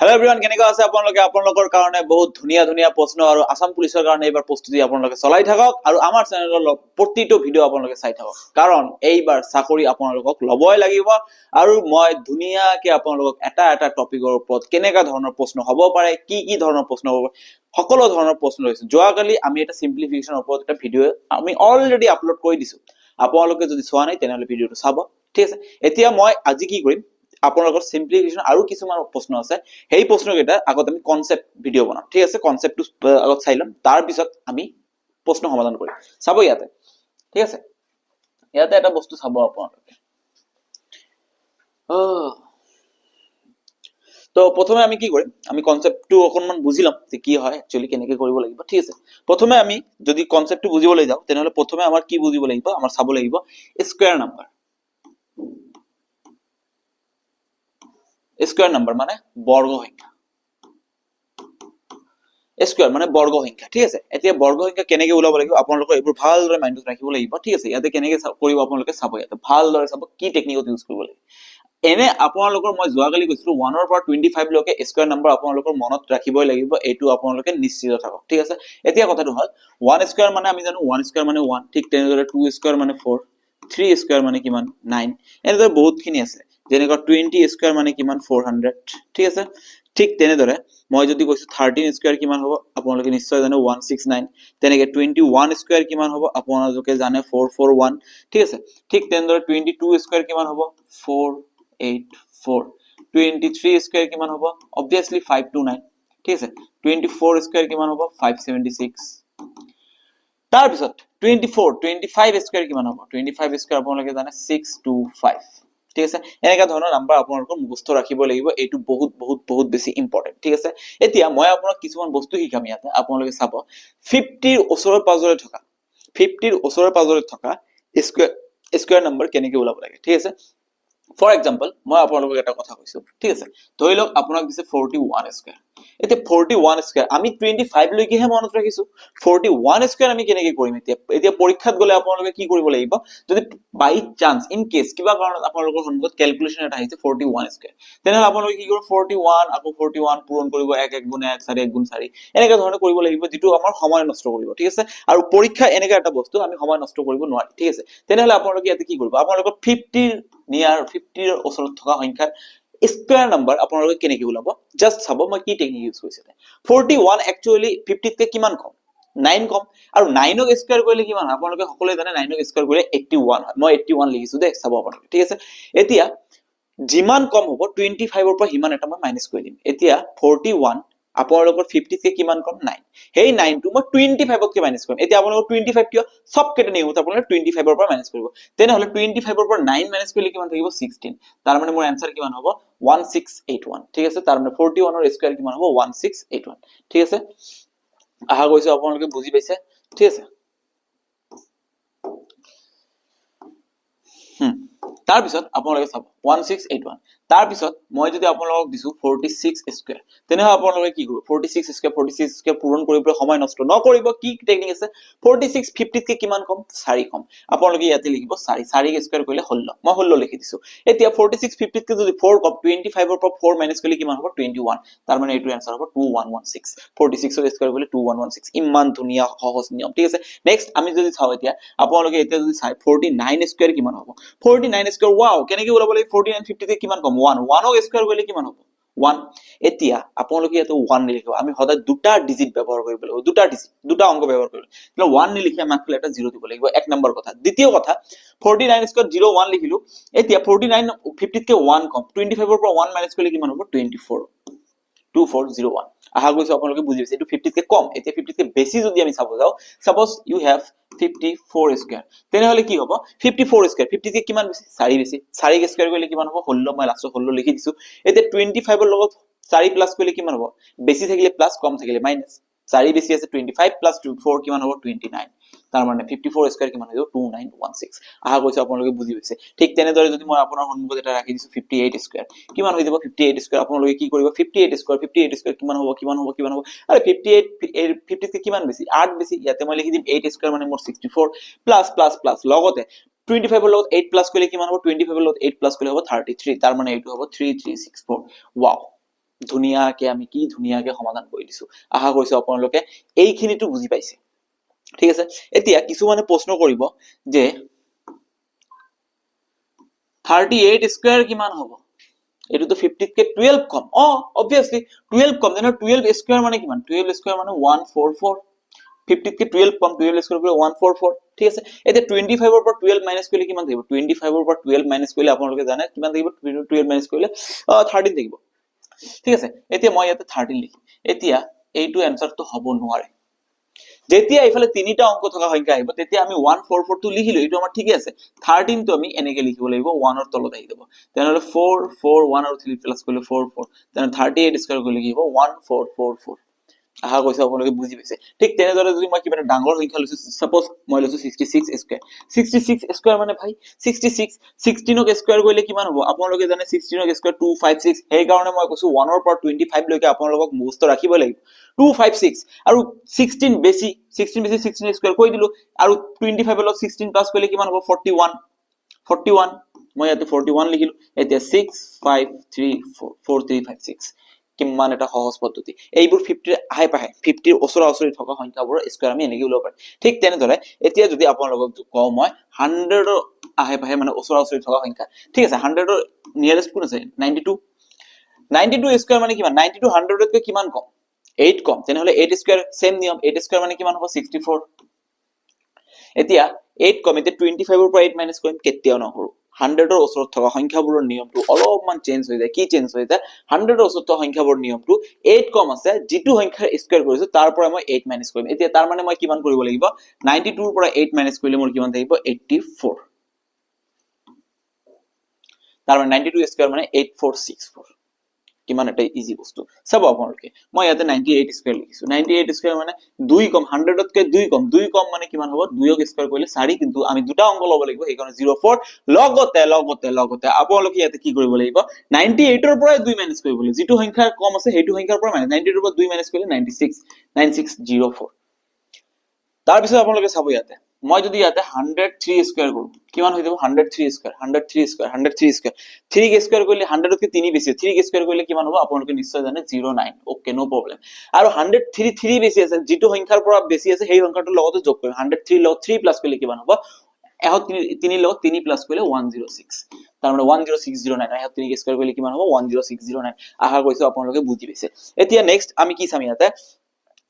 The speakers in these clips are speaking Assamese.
हेलो एवरीवन কেনেকৈ আছে আপোনালোকে আপোনালোকৰ কাৰণে বহুত ধুনিয়া ধুনিয়া প্ৰশ্ন আৰু আসাম পুলিচৰ কাৰণে এইবাৰ প্ৰস্তুতি আপোনালোকে চলাই থাকক আৰু আমাৰ চেনেলৰ প্ৰতিটো ভিডিও আপোনালোকে চাই থাকক কাৰণ এইবাৰ চাকৰি আপোনালোকক লবই লাগিব আৰু মই ধুনিয়াকে আপোনালোকক এটা এটা টপিকৰ ওপৰত কেনেকা ধৰণৰ প্ৰশ্ন হ'ব পাৰে কি কি ধৰণৰ প্ৰশ্ন হ'ব সকলো ধৰণৰ প্ৰশ্ন লৈছো যোৱাকালি আমি এটা সিম্পলিফিকেশনৰ ওপৰত এটা ভিডিও আমি অলৰেডি আপলোড কৰি দিছো আপোনালোকে যদি চোৱা নাই তেনেহলে ভিডিওটো চাব ঠিক আছে এতিয়া মই আজি কি কৰিম আপোনালোকৰ সিম্পলিফিকেশন আৰু কিছুমান প্ৰশ্ন আছে সেই প্ৰশ্নকেইটা আগত আমি কনসেপ্ট ভিডিও বনাম ঠিক আছে কনসেপ্টটো আগত চাই লম তাৰ পিছত আমি প্ৰশ্ন সমাধান কৰিম চাব ইয়াতে ঠিক আছে ইয়াতে এটা বস্তু চাব আপোনালোকে তো প্ৰথমে আমি কি কৰিম আমি কনসেপ্টটো অকনমান বুজি লম যে কি হয় একচুয়ালি কেনেকৈ কৰিব লাগিব ঠিক আছে প্ৰথমে আমি যদি কনসেপ্টটো বুজিবলৈ যাও তেনেহলে প্ৰথমে আমাৰ কি বুজিব লাগিব আমাৰ চাব লাগিব স্কয়াৰ নাম্বাৰ স্কয়াৰ নাম্বাৰ মানে বৰ্গ সংখ্যা স্কয়াৰ মানে বৰ্গ সংখ্যা ঠিক আছে এতিয়া বৰ্গ সংখ্যা কেনেকৈ ওলাব লাগিব আপোনালোকৰ এইবোৰ ভালদৰে মাইন্ডত ৰাখিব লাগিব ঠিক আছে ইয়াতে কেনেকৈ কৰিব আপোনালোকে চাব ইয়াতে ভালদৰে চাব কি টেকনিকত ইউজ কৰিব লাগিব এনে আপোনালোকৰ মই যোৱাকালি কৈছিলো 1 ৰ পৰা 25 লৈকে স্কয়াৰ নাম্বাৰ আপোনালোকৰ মনত ৰাখিবই লাগিব এইটো আপোনালোকে নিশ্চিত থাকক ঠিক আছে এতিয়া কথাটো হল 1 স্কয়াৰ মানে আমি জানো 1 স্কয়াৰ মানে 1 ঠিক তেনেদৰে 2 স্কয়াৰ মানে 4 3 স্কয়াৰ মানে কিমান 9 এনেদৰে বহুতখিনি আছে যেনেকৈ 20 স্কয়াৰ মানে কিমান 400 ঠিক আছে ঠিক তেনেদৰে মই যদি কৈছো 13 স্কয়াৰ কিমান হ'ব আপোনালোকে নিশ্চয় জানে 169 তেনেকৈ 21 স্কয়াৰ কিমান হ'ব আপোনালোকে জানে 441 ঠিক আছে ঠিক তেনেদৰে 22 স্কয়াৰ কিমান হ'ব 484 23 স্কয়াৰ কিমান হ'ব obviously 529 ঠিক আছে 24 স্কয়াৰ কিমান হ'ব 576 তাৰ পিছত 25 স্কয়াৰ কিমান হ'ব 25 স্কয়াৰ আপোনালোকে জানে 625 ঠিক আছে এনেকা ধৰণৰ নাম্বাৰ আপোনালোকৰ মুখস্থ ৰাখিব লাগিব এইটো বহুত বহুত বহুত বেছি ইম্পৰ্টেন্ট ঠিক আছে এতিয়া মই আপোনাক কিছুমান বস্তু শিকাম ইয়াতে আপোনালোকে চাব 50 ৰ ওচৰৰ পাজৰে থকা 50 ৰ ওচৰৰ পাজৰে থকা স্কয়াৰ নাম্বাৰ কেনেকৈ ওলাব লাগে ঠিক আছে ফৰ এক্সাম্পল মই আপোনালোকক এটা কথা কৈছো ঠিক আছে ধৰি লওক আপোনাক দিছে 41 স্কয়াৰ এতিয়া 41 স্কয়াৰ আমি 25 লৈকেহে মনত ৰাখিছো 41 স্কয়াৰ আমি কেনেকৈ কৰিম এতিয়া পৰীক্ষাত গলে আপোনালোকে কি কৰিব লাগিব যদি বাই চান্স ইন কেস কিবা কাৰণত আপোনালোকৰ সন্মুখত ক্যালকুলেশন এটা আহিছে 41 স্কয়াৰ তেনেহলে আপোনালোকে কি কৰিব 41 আকৌ 41 পূৰণ কৰিব 1 1 গুণ 1 4 1 গুণ 4 এনেকা ধৰণে কৰিব লাগিব যেটো আমাৰ সময় নষ্ট কৰিব ঠিক আছে আৰু পৰীক্ষা এনেকা এটা বস্তু আমি সময় নষ্ট কৰিব নোৱাৰি ঠিক আছে তেনেহলে আপোনালোকে ইয়াতে কি কৰিব আপোনালোকৰ 50 নিয়াৰ 50 ৰ ওচৰত থকা সংখ্যাৰ স্কয়াৰ নাম্বাৰ আপোনালোকে কেনেকৈ ওলাব জাস্ট চাব মই কি টেকনিক ইউজ কৰিছে 41 একচুয়ালি 50 কে কিমান কম 9 কম আৰু 9 ক স্কয়াৰ কৰিলে কিমান আপোনালোকে সকলোৱে জানে 9 ক স্কয়াৰ কৰিলে 81 হয় মই 81 লিখিছো দে চাব আপোনালোকে ঠিক আছে এতিয়া যিমান কম হ'ব 25 ৰ পৰা হিমান এটা মই মাইনাস কৰি দিম এতিয়া 41 আপোনালোকৰ 50 কে কিমান কম 9 হেই 9 টো মই 25 কে মাইনাস কৰিম এতিয়া আপোনালোকৰ 25 কিয় সব কেটে নিয়মত আপোনালোকে 25 ৰ পৰা মাইনাস কৰিব তেনেহলে 25 ৰ পৰা 9 মাইনাস কৰিলে কিমান থাকিব 16 তাৰ মানে মোৰ आंसर কিমান হ'ব 1681 ঠিক আছে তাৰ মানে 41 ৰ স্কয়াৰ কিমান হ'ব 1681 ঠিক আছে আহা গৈছে আপোনালোকে বুজি পাইছে ঠিক আছে তাৰ পিছত আপোনালোকে চাব 1681 তাৰ পিছত মই যদি আপোনালোকক দিছো 46 স্কয়াৰ তেনেহলে আপোনালোকে কি কৰিব 46 স্কয়াৰ পূৰণ কৰিবলৈ সময় নষ্ট নকৰিব কি টেকনিক আছে 46 50 কে কিমান কম 4 কম আপোনালোকে ইয়াতে লিখিব 4 স্কয়াৰ কৰিলে 16 মই 16 লিখি দিছো এতিয়া 46 50 কে যদি 4 কম 25 ৰ পৰা 4 মাইনাস কৰিলে কিমান হ'ব 21 তাৰ মানে এইটো आंसर হ'ব 2116 46 ৰ স্কয়াৰ কৰিলে 2116 ইমান ধুনিয়া সহজ নিয়ম ঠিক আছে নেক্সট আমি যদি চাও এতিয়া আপোনালোকে এতিয়া যদি চাই 49 স্কয়াৰ কিমান হ'ব 49 স্কয়াৰ ওয়াও কেনেকৈ ওলাব লাগে 49 50 কে কিমান কম 1 1 ক স্কয়াৰ কৰিলে কিমান হ'ব 1 এতিয়া আপোনালোকে ইয়াতে 1 লিখিব আমি সদায় দুটা ডিজিট ব্যৱহাৰ কৰিব লাগিব দুটা ডিজিট দুটা অংক ব্যৱহাৰ কৰিব তাহলে 1 নিলিখি আমাক এটা 0 দিব লাগিব এক নম্বৰ কথা দ্বিতীয় কথা 49 স্কয়াৰ 01 লিখিলো এতিয়া 49 50 কে 1 কম 25 ৰ পৰা 1 মাইনাস কৰিলে কিমান হ'ব 2401 আহা গৈছে আপোনালোকে বুজি পাইছে এটো 50 কে কম এতিয়া 50 কে বেছি যদি আমি চাব যাও সাপোজ ইউ হ্যাভ 54 স্কয়াৰ তেনেহলে কি হ'ব 54 স্কয়াৰ 50 কে কিমান বেছি 4 বেছি 4 কে স্কয়াৰ কৰিলে কিমান হ'ব 16 মই লাষ্টত 16 লিখি দিছো এতিয়া 25 ৰ লগত 4 প্লাস কৰিলে কিমান হ'ব বেছি থাকিলে প্লাস কম থাকিলে মাইনাস 4 বেছি আছে 25 প্লাস 4 কিমান হ'ব 29 তাৰ মানে 54 স্কয়াৰ কিমান হৈ যাব 2916 আহা গৈছে আপোনালোকে বুজি পাইছে ঠিক তেনেদৰে যদি মই আপোনাৰ সন্মুখত এটা ৰাখি দিছো 58 স্কয়াৰ কিমান হৈ যাব 58 স্কয়াৰ আপোনালোকে কি কৰিব 58 স্কয়াৰ কিমান হ'ব আৰে 58 50 কে কিমান বেছি 8 বেছি ইয়াতে মই লিখি দিম 8 স্কয়াৰ মানে মোৰ 64 প্লাস প্লাস প্লাস লগতে 25 ৰ লগত 8 প্লাস কৰিলে কিমান হ'ব 25 ৰ লগত 8 প্লাস কৰিলে হ'ব 33 তাৰ মানে এইটো হ'ব 3364 ওয়াও ধুনীয়াকে আমি কি ধুনীয়াকে সমাধান কৰি দিছো আশা কৰিছো আপোনালোকে এইখিনিটো বুজি পাইছে ঠিক আছে এতিয়া কিছুমানে প্ৰশ্ন কৰিব যে 38 স্কয়াৰ কিমান হ'ব এটো তো 50 কে 12 কম obviously 12 কম জানো 12 স্কয়াৰ মানে কিমান 12 স্কয়াৰ মানে 144 50 কে 12 কম 12 স্কয়াৰ কৰিলে 144 ঠিক আছে এতিয়া 25 ৰ পৰা 12 মাইনাস কৰিলে কিমান থাকিব 25 ৰ পৰা 12 মাইনাস কৰিলে আপোনালোকে জানে কিমান থাকিব 12 মাইনাস কৰিলে 13 থাকিব ঠিক আছে এতিয়া মই ইয়াতে 13 লিখিম এতিয়া এইটো আনসাৰটো হ'ব নোৱাৰে যেতিয়া ইফালে তিনিটা অংক থকা সংখ্যা আহিব তেতিয়া আমি 144 টো লিখিলো এটো আমাৰ ঠিকই আছে 13 টো আমি এনেকে লিখিব লাগিব 1 ৰ তলত আহি যাব তেনেহলে 4 4 1 আৰু 3 প্লাস কৰিলে 4 4 তেনে 38 স্কয়াৰ কৰিলে কি হ'ব 1444 আহা কৈছে আপোনালোকে বুজি পাইছে ঠিক তেনেদৰে যদি মই কিবা এটা ডাঙৰ সংখ্যা লৈছো সাপোজ মই লৈছো 66 স্কয়াৰ 66 স্কয়াৰ মানে ভাই 66 16 ক স্কয়াৰ কৰিলে কিমান হ'ব আপোনালোকে জানে 16 ক স্কয়াৰ 256 সেই কাৰণে মই কৈছো 1 ৰ পৰা 25 লৈকে আপোনালোকক মুখস্থ ৰাখিব লাগিব 256 আৰু 16 বেছি 16 স্কয়াৰ কৈ দিলো আৰু 25 ৰ 16 প্লাস কৰিলে কিমান হ'ব 41 মই ইয়াতে 41 লিখিলো এতিয়া 65344356 কিমান এটা সহজ পদ্ধতি এইবোৰ 50 আহে পাহে 50 ৰ ওচৰা ওচৰি থকা সংখ্যাবোৰ স্কয়াৰ আমি এনেকৈ উলাব পাৰি ঠিক তেনেদৰে এতিয়া যদি আপোনালোকক কও মই 100 ৰ আহে পাহে মানে ওচৰা ওচৰি থকা সংখ্যা ঠিক আছে 100 ৰ নিয়াৰেষ্ট কোন আছে 92 92 স্কয়াৰ মানে কিমান 92 100 তকৈ কিমান কম 8 কম তেনেহলে 8 স্কয়াৰ সেম নিয়ম 8 স্কয়াৰ মানে কিমান হ'ব 64 এতিয়া 8 কম এতিয়া 25 ৰ পৰা 8 মাইনাস কৰিম কেতিয়াও নকৰো 100 ৰ ওচৰত থকা সংখ্যাবোৰৰ নিয়মটো অলপমান চেঞ্জ হৈ যায় কি চেঞ্জ হৈ যায় 100 ৰ ওচৰত থকা সংখ্যাবোৰৰ নিয়মটো 8 কম আছে যেটো সংখ্যাৰ স্কয়াৰ কৰিছো তাৰ পৰা মই 8 মাইনাস কৰিম এতিয়া তাৰ মানে মই কিমান কৰিব লাগিব 92 ৰ পৰা 8 মাইনাস কৰিলে মোৰ কিমান থাকিব 84 তাৰ মানে 92 স্কয়াৰ মানে 8464 কিমান এটা ইজি বস্তু সব আপোনালোকে মই ইয়াতে 98 স্কয়াৰ লিখিছো 98 স্কয়াৰ মানে 2 কম 100 তকৈ 2 কম মানে কিমান হ'ব 2 ক স্কয়াৰ কৰিলে 4 কিন্তু আমি দুটা অংক ল'ব লাগিব সেইকাৰণে 04 লগতে আপোনালোকে ইয়াতে কি কৰিব লাগিব 98 ৰ পৰা 2 মাইনাস কৰিব লাগিব যেটো সংখ্যা কম আছে হেতু সংখ্যাৰ পৰা মানে 98 ৰ পৰা 2 মাইনাস কৰিলে 9604 তাৰ পিছত আপোনালোকে চাব ইয়াতে মই যদি ইয়াতে 103 স্কয়াৰ কৰো কিমান হৈ যাব 103 স্কয়াৰ 103 স্কয়াৰ 3 কে স্কয়াৰ কৰিলে 100 তকৈ 3 বেছি 3 কে স্কয়াৰ কৰিলে কিমান হ'ব আপোনালোকে নিশ্চয় জানে 09 ওকে নো প্ৰবলেম আৰু 103 বেছি আছে যেটো সংখ্যাৰ পৰা বেছি আছে সেই সংখ্যাটোৰ লগতে যোগ কৰিম 103 লগত 3 প্লাস কৰিলে কিমান হ'ব এহ 3 লগত 3 প্লাস কৰিলে 106 তাৰ মানে 10609 এহ 3 কে স্কয়াৰ কৰিলে কিমান হ'ব 10609 আশা কৰিছো আপোনালোকে বুজি পাইছে এতিয়া নেক্সট আমি কি চাম ইয়াতে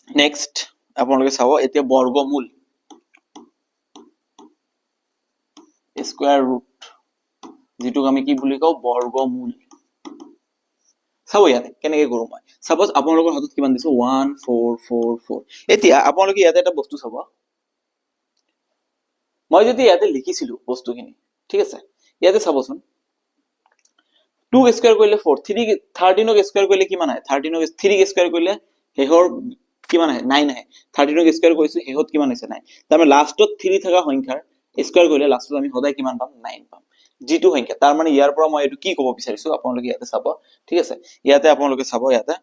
নেক্সট আপোনালোকে চাব এতিয়া বৰ্গমূল স্কয়াৰ ৰুট যেটো আমি কি বুলি কও বৰ্গমূল চাব ইয়াতে কেনেকৈ কৰো মই সাপোজ আপোনালোকৰ হাতত কিমান দিছো 1444 এতিয়া আপোনালোকে ইয়াতে এটা বস্তু চাব মই যদি ইয়াতে লিখিছিলো বস্তুখিনি ঠিক আছে ইয়াতে চাবচোন 2 স্কয়াৰ কৰিলে 4 13 ক স্কয়াৰ কৰিলে কিমান আহে 13 ক 3 ক স্কয়াৰ কৰিলে হেহৰ কিমান আহে 9 আহে 13 ক স্কয়াৰ কৰিছো হেহত কিমান আছে 9 তাৰ মানে লাষ্টত 3 থকা সংখ্যাৰ স্কয়াৰ কৰিলে লাষ্টত আমি সদায় কিমান পাম 9 পাম যেটো সংখ্যা তাৰ মানে ইয়াৰ পৰা মই এটো কি ক'ব বিচাৰিছো আপোনালোকে ইয়াতে চাব ঠিক আছে ইয়াতে আপোনালোকে চাব ইয়াতে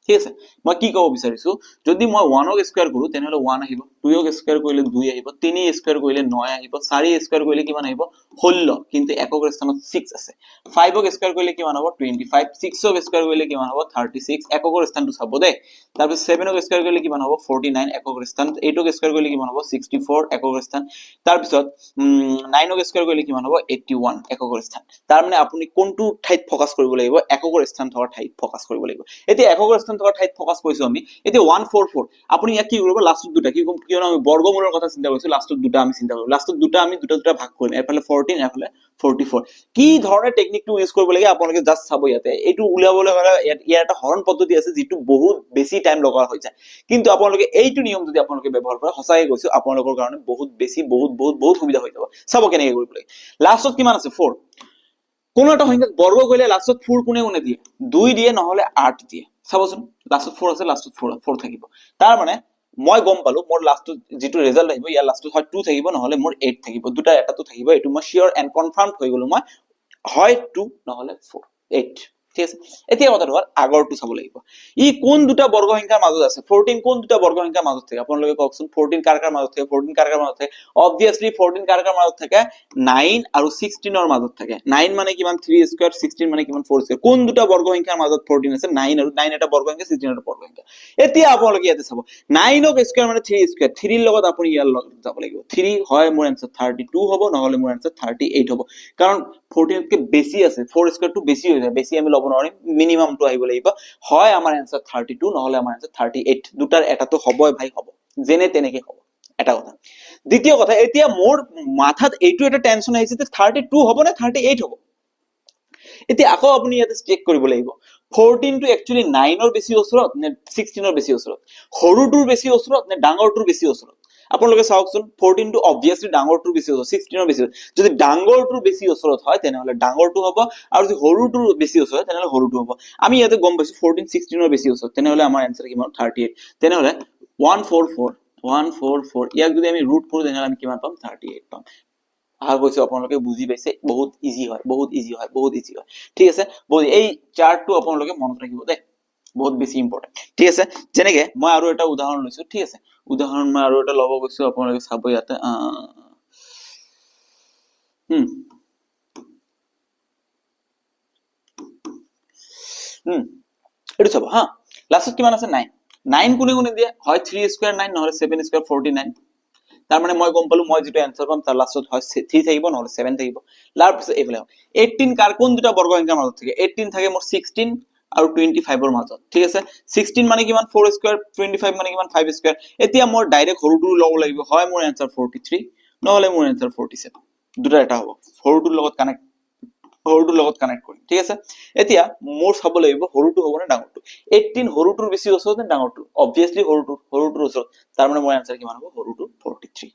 ঠিক আছে মই কি ক'ব বিচাৰিছো যদি মই 1 ক স্কয়াৰ কৰো তেনেহলে 1 আহিব 2 ক স্কয়াৰ কৰিলে 2 আহিব 3 স্কয়াৰ কৰিলে 9 আহিব 4 স্কয়াৰ কৰিলে কিমান আহিব 16 কিন্তু একক স্থানত 6 আছে 5 ক স্কয়াৰ কৰিলে কিমান হ'ব 25 6 ক স্কয়াৰ কৰিলে কিমান হ'ব 36 এককৰ স্থানটো চাব দে তাৰ পিছত 7 ক স্কয়াৰ কৰিলে কিমান হ'ব 49 এককৰ স্থান 8 ক স্কয়াৰ কৰিলে কিমান হ'ব 64 এককৰ স্থান তাৰ পিছত 9 ক স্কয়াৰ কৰিলে কিমান হ'ব 81 এককৰ স্থান তাৰ মানে আপুনি কোনটো ঠাইত ফোকাস কৰিব লাগিব এককৰ স্থান থকা ঠাইত ফোকাস কৰিব লাগিব এতিয়া এককৰ স্থান থকা ঠাইত ফোকাস কৰিছো আমি এতিয়া 144 আপুনি ইয়াক কি কৰিব লাষ্টত দুটা কি কম কিয়নো আমি বৰ্গমূলৰ কথা চিন্তা কৰিছো লাষ্টত দুটা আমি চিন্তা কৰিম লাষ্টত দুটা আমি দুটা ভাগ কৰিম এফালে 14 এফালে 44 কি ধৰণৰ টেকনিকটো ইউজ কৰিব লাগে আপোনালোকে জাস্ট চাব ইয়াতে এইটো উলিয়াবলৈ হলে ইয়াৰ এটা হৰণ পদ্ধতি আছে যেটো বহুত বেছি টাইম লগা হৈ যায় কিন্তু আপোনালোকে এইটো নিয়ম যদি আপোনালোকে ব্যৱহাৰ কৰে হসাই কৈছো আপোনালোকৰ কাৰণে বহুত বেছি বহুত সুবিধা হৈ যাব চাব কেনেকৈ কৰিব লাগে লাষ্টত কিমান আছে 4 কোন এটা সংখ্যাক বৰ্গ কৰিলে লাষ্টত 4 কোনে দিয়ে 2 দিয়ে নহলে 8 দিয়ে চাবচোন লাষ্টত 4 আছে লাষ্টত 4 থাকিব তাৰ মানে মই গম পালো মোৰ লাষ্টত যেটো ৰিজাল্ট আহিব ইয়াৰ লাষ্টত হয় 2 থাকিব নহলে মোৰ 8 থাকিব দুটা এটাটো থাকিব এটো মই শিওর এন্ড কনফার্মড হৈ গলো মই হয় 2 নহলে 4 8 ঠিক আছে এতিয়া কথাটো হ'ল আগৰটো চাব লাগিব ই কোন দুটা বৰ্গ সংখ্যাৰ মাজত আছে 14 কোন দুটা বৰ্গ সংখ্যাৰ মাজত থাকে আপোনালোকে কওকচোন 14 কাৰ কাৰ মাজত থাকে 14 কাৰ কাৰ মাজত থাকে obviously 14 কাৰ কাৰ মাজত থাকে 9 আৰু 16 ৰ মাজত থাকে 9 মানে কিমান 3 স্কয়াৰ 16 মানে কিমান 4 স্কয়াৰ কোন দুটা বৰ্গ সংখ্যাৰ মাজত 14 আছে 9 আৰু 9 এটা বৰ্গ সংখ্যা 16 এটা বৰ্গ সংখ্যা এতিয়া আপোনালোকে ইয়াতে চাব 9 ক স্কয়াৰ মানে 3 স্কয়াৰ 3 ৰ লগত আপুনি ইয়াৰ লগত যাব লাগিব 3 হয় মোৰ आंसर 32 হ'ব নহলে মোৰ आंसर 38 হ'ব কাৰণ 14 কে বেছি আছে 4 স্কয়াৰ টু বেছি হৈ যায় বেছি আমি লব নোৱাৰিম মিনিমাম টু আহিব লাগিব হয় আমাৰ आंसर 32 নহলে আমাৰ आंसर 38 দুটাৰ এটাটো হ'বই ভাই হ'ব যেনে তেনেকে হ'ব এটা কথা দ্বিতীয় কথা এতিয়া মোৰ মাথাত এইটো এটা টেনচন আহিছে যে 32 হ'ব না 38 হ'ব এতিয়া আকৌ আপুনি ইয়াতে চেক কৰিব লাগিব 14 টো একচুয়ালি 9 ৰ বেছি ওচৰত নে 16 ৰ বেছি ওচৰত সৰুটোৰ বেছি ওচৰত নে ডাঙৰটোৰ বেছি ওচৰত আপোনালোকে চাওকচোন 14 টো obviously ডাঙৰটোৰ বেছি ওচৰত 16 ৰ বেছি যদি ডাঙৰটোৰ বেছি ওচৰত হয় তেনেহলে ডাঙৰটো হ'ব আৰু যদি সৰুটোৰ বেছি ওচৰত তেনেহলে সৰুটো হ'ব আমি ইয়াতে গম পাইছো 14 16 ৰ বেছি ওচৰত তেনেহলে আমাৰ आंसर কিমান 38 তেনেহলে 144 ইয়াক যদি আমি ৰুট কৰো তেনেহলে আমি কিমান পাম 38 পাম আশা কৰিছো আপোনালোকে বুজি পাইছে বহুত ইজি হয় ঠিক আছে বহুত এই চাৰ্টটো আপোনালোকে মনত ৰাখিব দে বহুত বেছি ইম্পৰ্টেন্ট ঠিক আছে যেনেকে মই আৰু এটা উদাহৰণ লৈছো ঠিক আছে উদাহৰণ মই আৰু এটা লব গৈছো আপোনালোকে চাব ইয়াতে এটো চাব হা লাষ্টত কিমান আছে 9 9 কোনে কোনে দিয়ে হয় 3 স্কয়াৰ 9 নহলে 7 স্কয়াৰ 49 তাৰ মানে মই গম পালো মই যেটো आंसर পাম তাৰ লাষ্টত হয় 3 থাকিব নহলে 7 থাকিব লাৰ পিছত এফালে 18 কাৰ কোন দুটা বৰ্গ সংখ্যাৰ মাজত থাকে 18 থাকে মোৰ 16 আৰু 25 ৰ মাজত ঠিক আছে 16 মানে কিমান 4 স্কয়াৰ 25 মানে কিমান 5 স্কয়াৰ এতিয়া মই ডাইৰেক্ট সৰুটো লব লাগিব হয় মোৰ आंसर 43 নহলে মোৰ आंसर 47 দুটা এটা হ'ব সৰুটোৰ লগত কানেক্ট কৰিম ঠিক আছে এতিয়া মোৰ চাব লাগিব সৰুটো হ'ব না ডাঙৰটো 18 সৰুটোৰ বেছি ওচৰত না ডাঙৰটো obviously সৰুটোৰ ওচৰত তাৰ মানে মোৰ आंसर কিমান হ'ব সৰুটো 43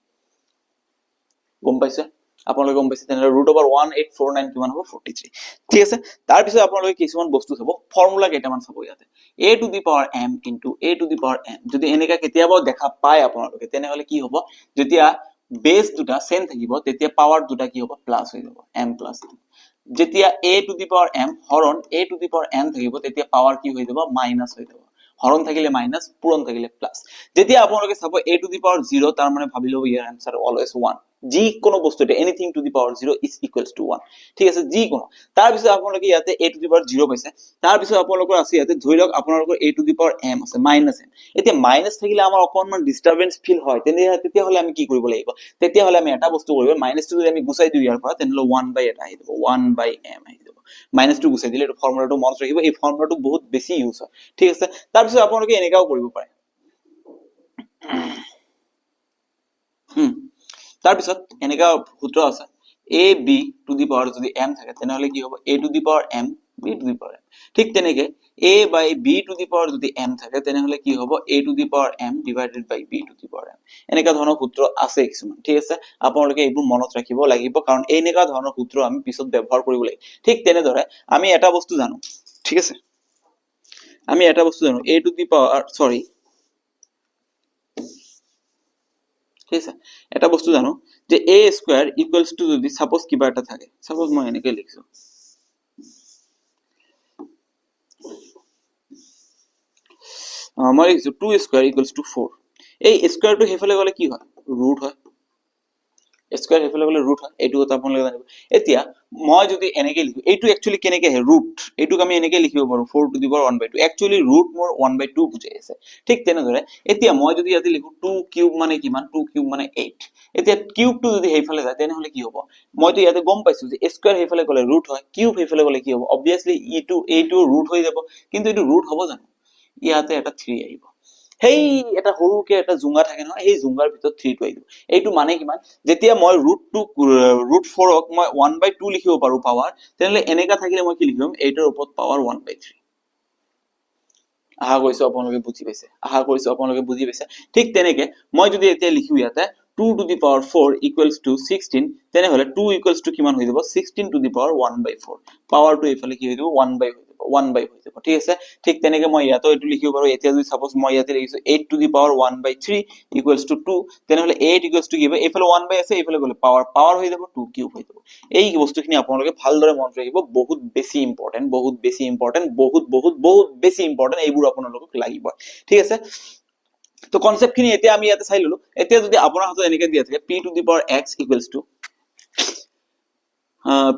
গম পাইছে আপোনালোকে গম পাইছে তেনে √1849 কিমান হ'ব 43 ঠিক আছে তাৰ পিছত আপোনালোকে কিছুমান বস্তু চাব ফৰ্মুলা কেইটামান চাব ইয়াতে a to the power m into a to the power m যদি এনেকা কেতিয়াবা দেখা পায় আপোনালোকে তেনেহলে কি হ'ব যেতিয়া বেস দুটা সেম থাকিব তেতিয়া পাৱাৰ দুটা কি হ'ব প্লাস হৈ যাব m প্লাস যেতিয়া a to the power m হৰণ a to the power n থাকিব তেতিয়া পাৱাৰ কি হৈ যাব মাইনাস হৈ যাব হৰণ থাকিলে মাইনাস পূৰণ থাকিলে প্লাস যেতিয়া আপোনালোকে চাব a to the power 0 তাৰ মানে ভাবি লব ইয়াৰ आंसर অলৱেজ 1 যি কোনো বস্তুতে anything to the power 0 is equals to 1 ঠিক আছে যি কোনো তাৰ পিছত আপোনালোকে ইয়াতে a টু দি পাৱাৰ 0 পাইছে তাৰ পিছত আপোনালোকৰ আছে ইয়াতে ধৰি লওক আপোনালোকৰ a two the power m আছে মাইনাস m এতিয়া মাইনাস থাকিলে আমাৰ অকনমান ডিস্টাৰবেন্স ফিল হয় তেতিয়া হলে আমি কি কৰিব লাগিব তেতিয়া হলে আমি এটা বস্তু কৰিব মাইনাসটো যদি আমি গুছাই দিও ইয়াৰ পৰা তেনেহলে 1 এটা আহি যাব 1/m আহি যাব মাইনাস টু গুছাই দিলে এই ফৰ্মুলাটো মনত ৰাখিব এই ফৰ্মুলাটো বহুত বেছি ইউজ হয় ঠিক আছে তাৰ পিছত আপোনালোকে এনেকাও কৰিব পাৰে তাৰ পিছত এনেকা সূত্ৰ আছে a b two the power যদি m থাকে তেনেহলে কি হ'ব a two the power m b two the power m ঠিক তেনেকে a by b two the power যদি m থাকে তেনেহলে কি হ'ব a two the power m divided by b two the power m এনেকা ধৰণৰ সূত্ৰ আছে কিছুমান ঠিক আছে আপোনালোকে এইবোৰ মনত ৰাখিব লাগিব কাৰণ এনেকা ধৰণৰ সূত্ৰ আমি পিছত ব্যৱহাৰ কৰিব লাগিব ঠিক তেনেদৰে আমি এটা বস্তু জানো ঠিক আছে আমি এটা বস্তু জানো a টু দি পাৱাৰ ঠিক আছে এটা বস্তু জানো যে a স্কয়ার ইকুয়ালস টু যদি সাপোজ কিবা এটা থাকে সাপোজ মই এনেকৈ লিখছো মই লিখছো 2 স্কয়ার ইকুয়ালস টু 4 এই স্কয়ারটো হেফালে গলে কি হয় ৰুট হয় স্কয়াৰ হেফালে গলে ৰুট হয় এইটো কথা আপোনালোকে জানিব এতিয়া মই যদি এনেকৈ লিখো এইটো একচুয়ালি কেনেকৈ হে ৰুট এইটোক আমি এনেকৈ লিখিব পাৰো 4 two the power 1/2 actually root মোৰ 1/2 বুজাই আছে ঠিক তেনেদৰে এতিয়া মই যদি ইয়াতে লিখো 2 কিউব মানে কিমান 2 কিউব মানে 8 এতিয়া কিউবটো যদি হেফালে যায় তেনেহলে কি হ'ব মইতো ইয়াতে গম পাইছো যে স্কয়ার হেফালে গলে ৰুট হয় কিউব হেফালে গলে কি হ'ব obviously এইটো ৰুট হৈ যাব কিন্তু এইটো ৰুট হ'ব জানো ইয়াতে এটা 3 আহিব হেই এটা হৰুকে এটা জুঙ্গা থাকে নহয় এই জুঙ্গাৰ ভিতৰত 3 টো আহিব এইটো মানে কিমান যেতিয়া মই √4 ক মই 1/2 লিখিব পাৰো পাৱাৰ তেনেহলে এনেকা থাকিলে মই কি লিখিম 8 ৰ ওপৰত পাৱাৰ 1/3 আহা কৈছো আপোনালোকে বুজি পাইছে ঠিক তেনেকে মই যদি এতিয়া লিখো ইয়াতে 2 to the power 4 equals to 16 তেনেহলে 2 equals to কিমান হৈ যাব 16 to the power 1/4 পাৱাৰটো এফালে কি হৈ যাব 1/4 1 হৈ যাব ঠিক আছে ঠিক তেনেকে মই ইয়াতো এটো লিখিব পাৰো এতিয়া যদি সাপোজ মই ইয়াতে লিখিছো 8 to the power 1/3 equals to 2 তেনেহলে 8 equals to কি হবে এইফালে 1 আছে এইফালে গলে পাৱাৰ হৈ যাব 2 কিউব হৈ যাব এই বস্তুখিনি আপোনালোকে ভালদৰে মনত ৰাখিব বহুত বেছি ইম্পৰ্টেন্ট বহুত বেছি ইম্পৰ্টেন্ট এইবোৰ আপোনালোকক লাগিব ঠিক আছে তো কনসেপ্ট খিনি এতিয়া আমি ইয়াতে চাই ললো এতিয়া যদি আপোনাৰ হাতত এনেকে দিয়া থাকে p to the power x equals to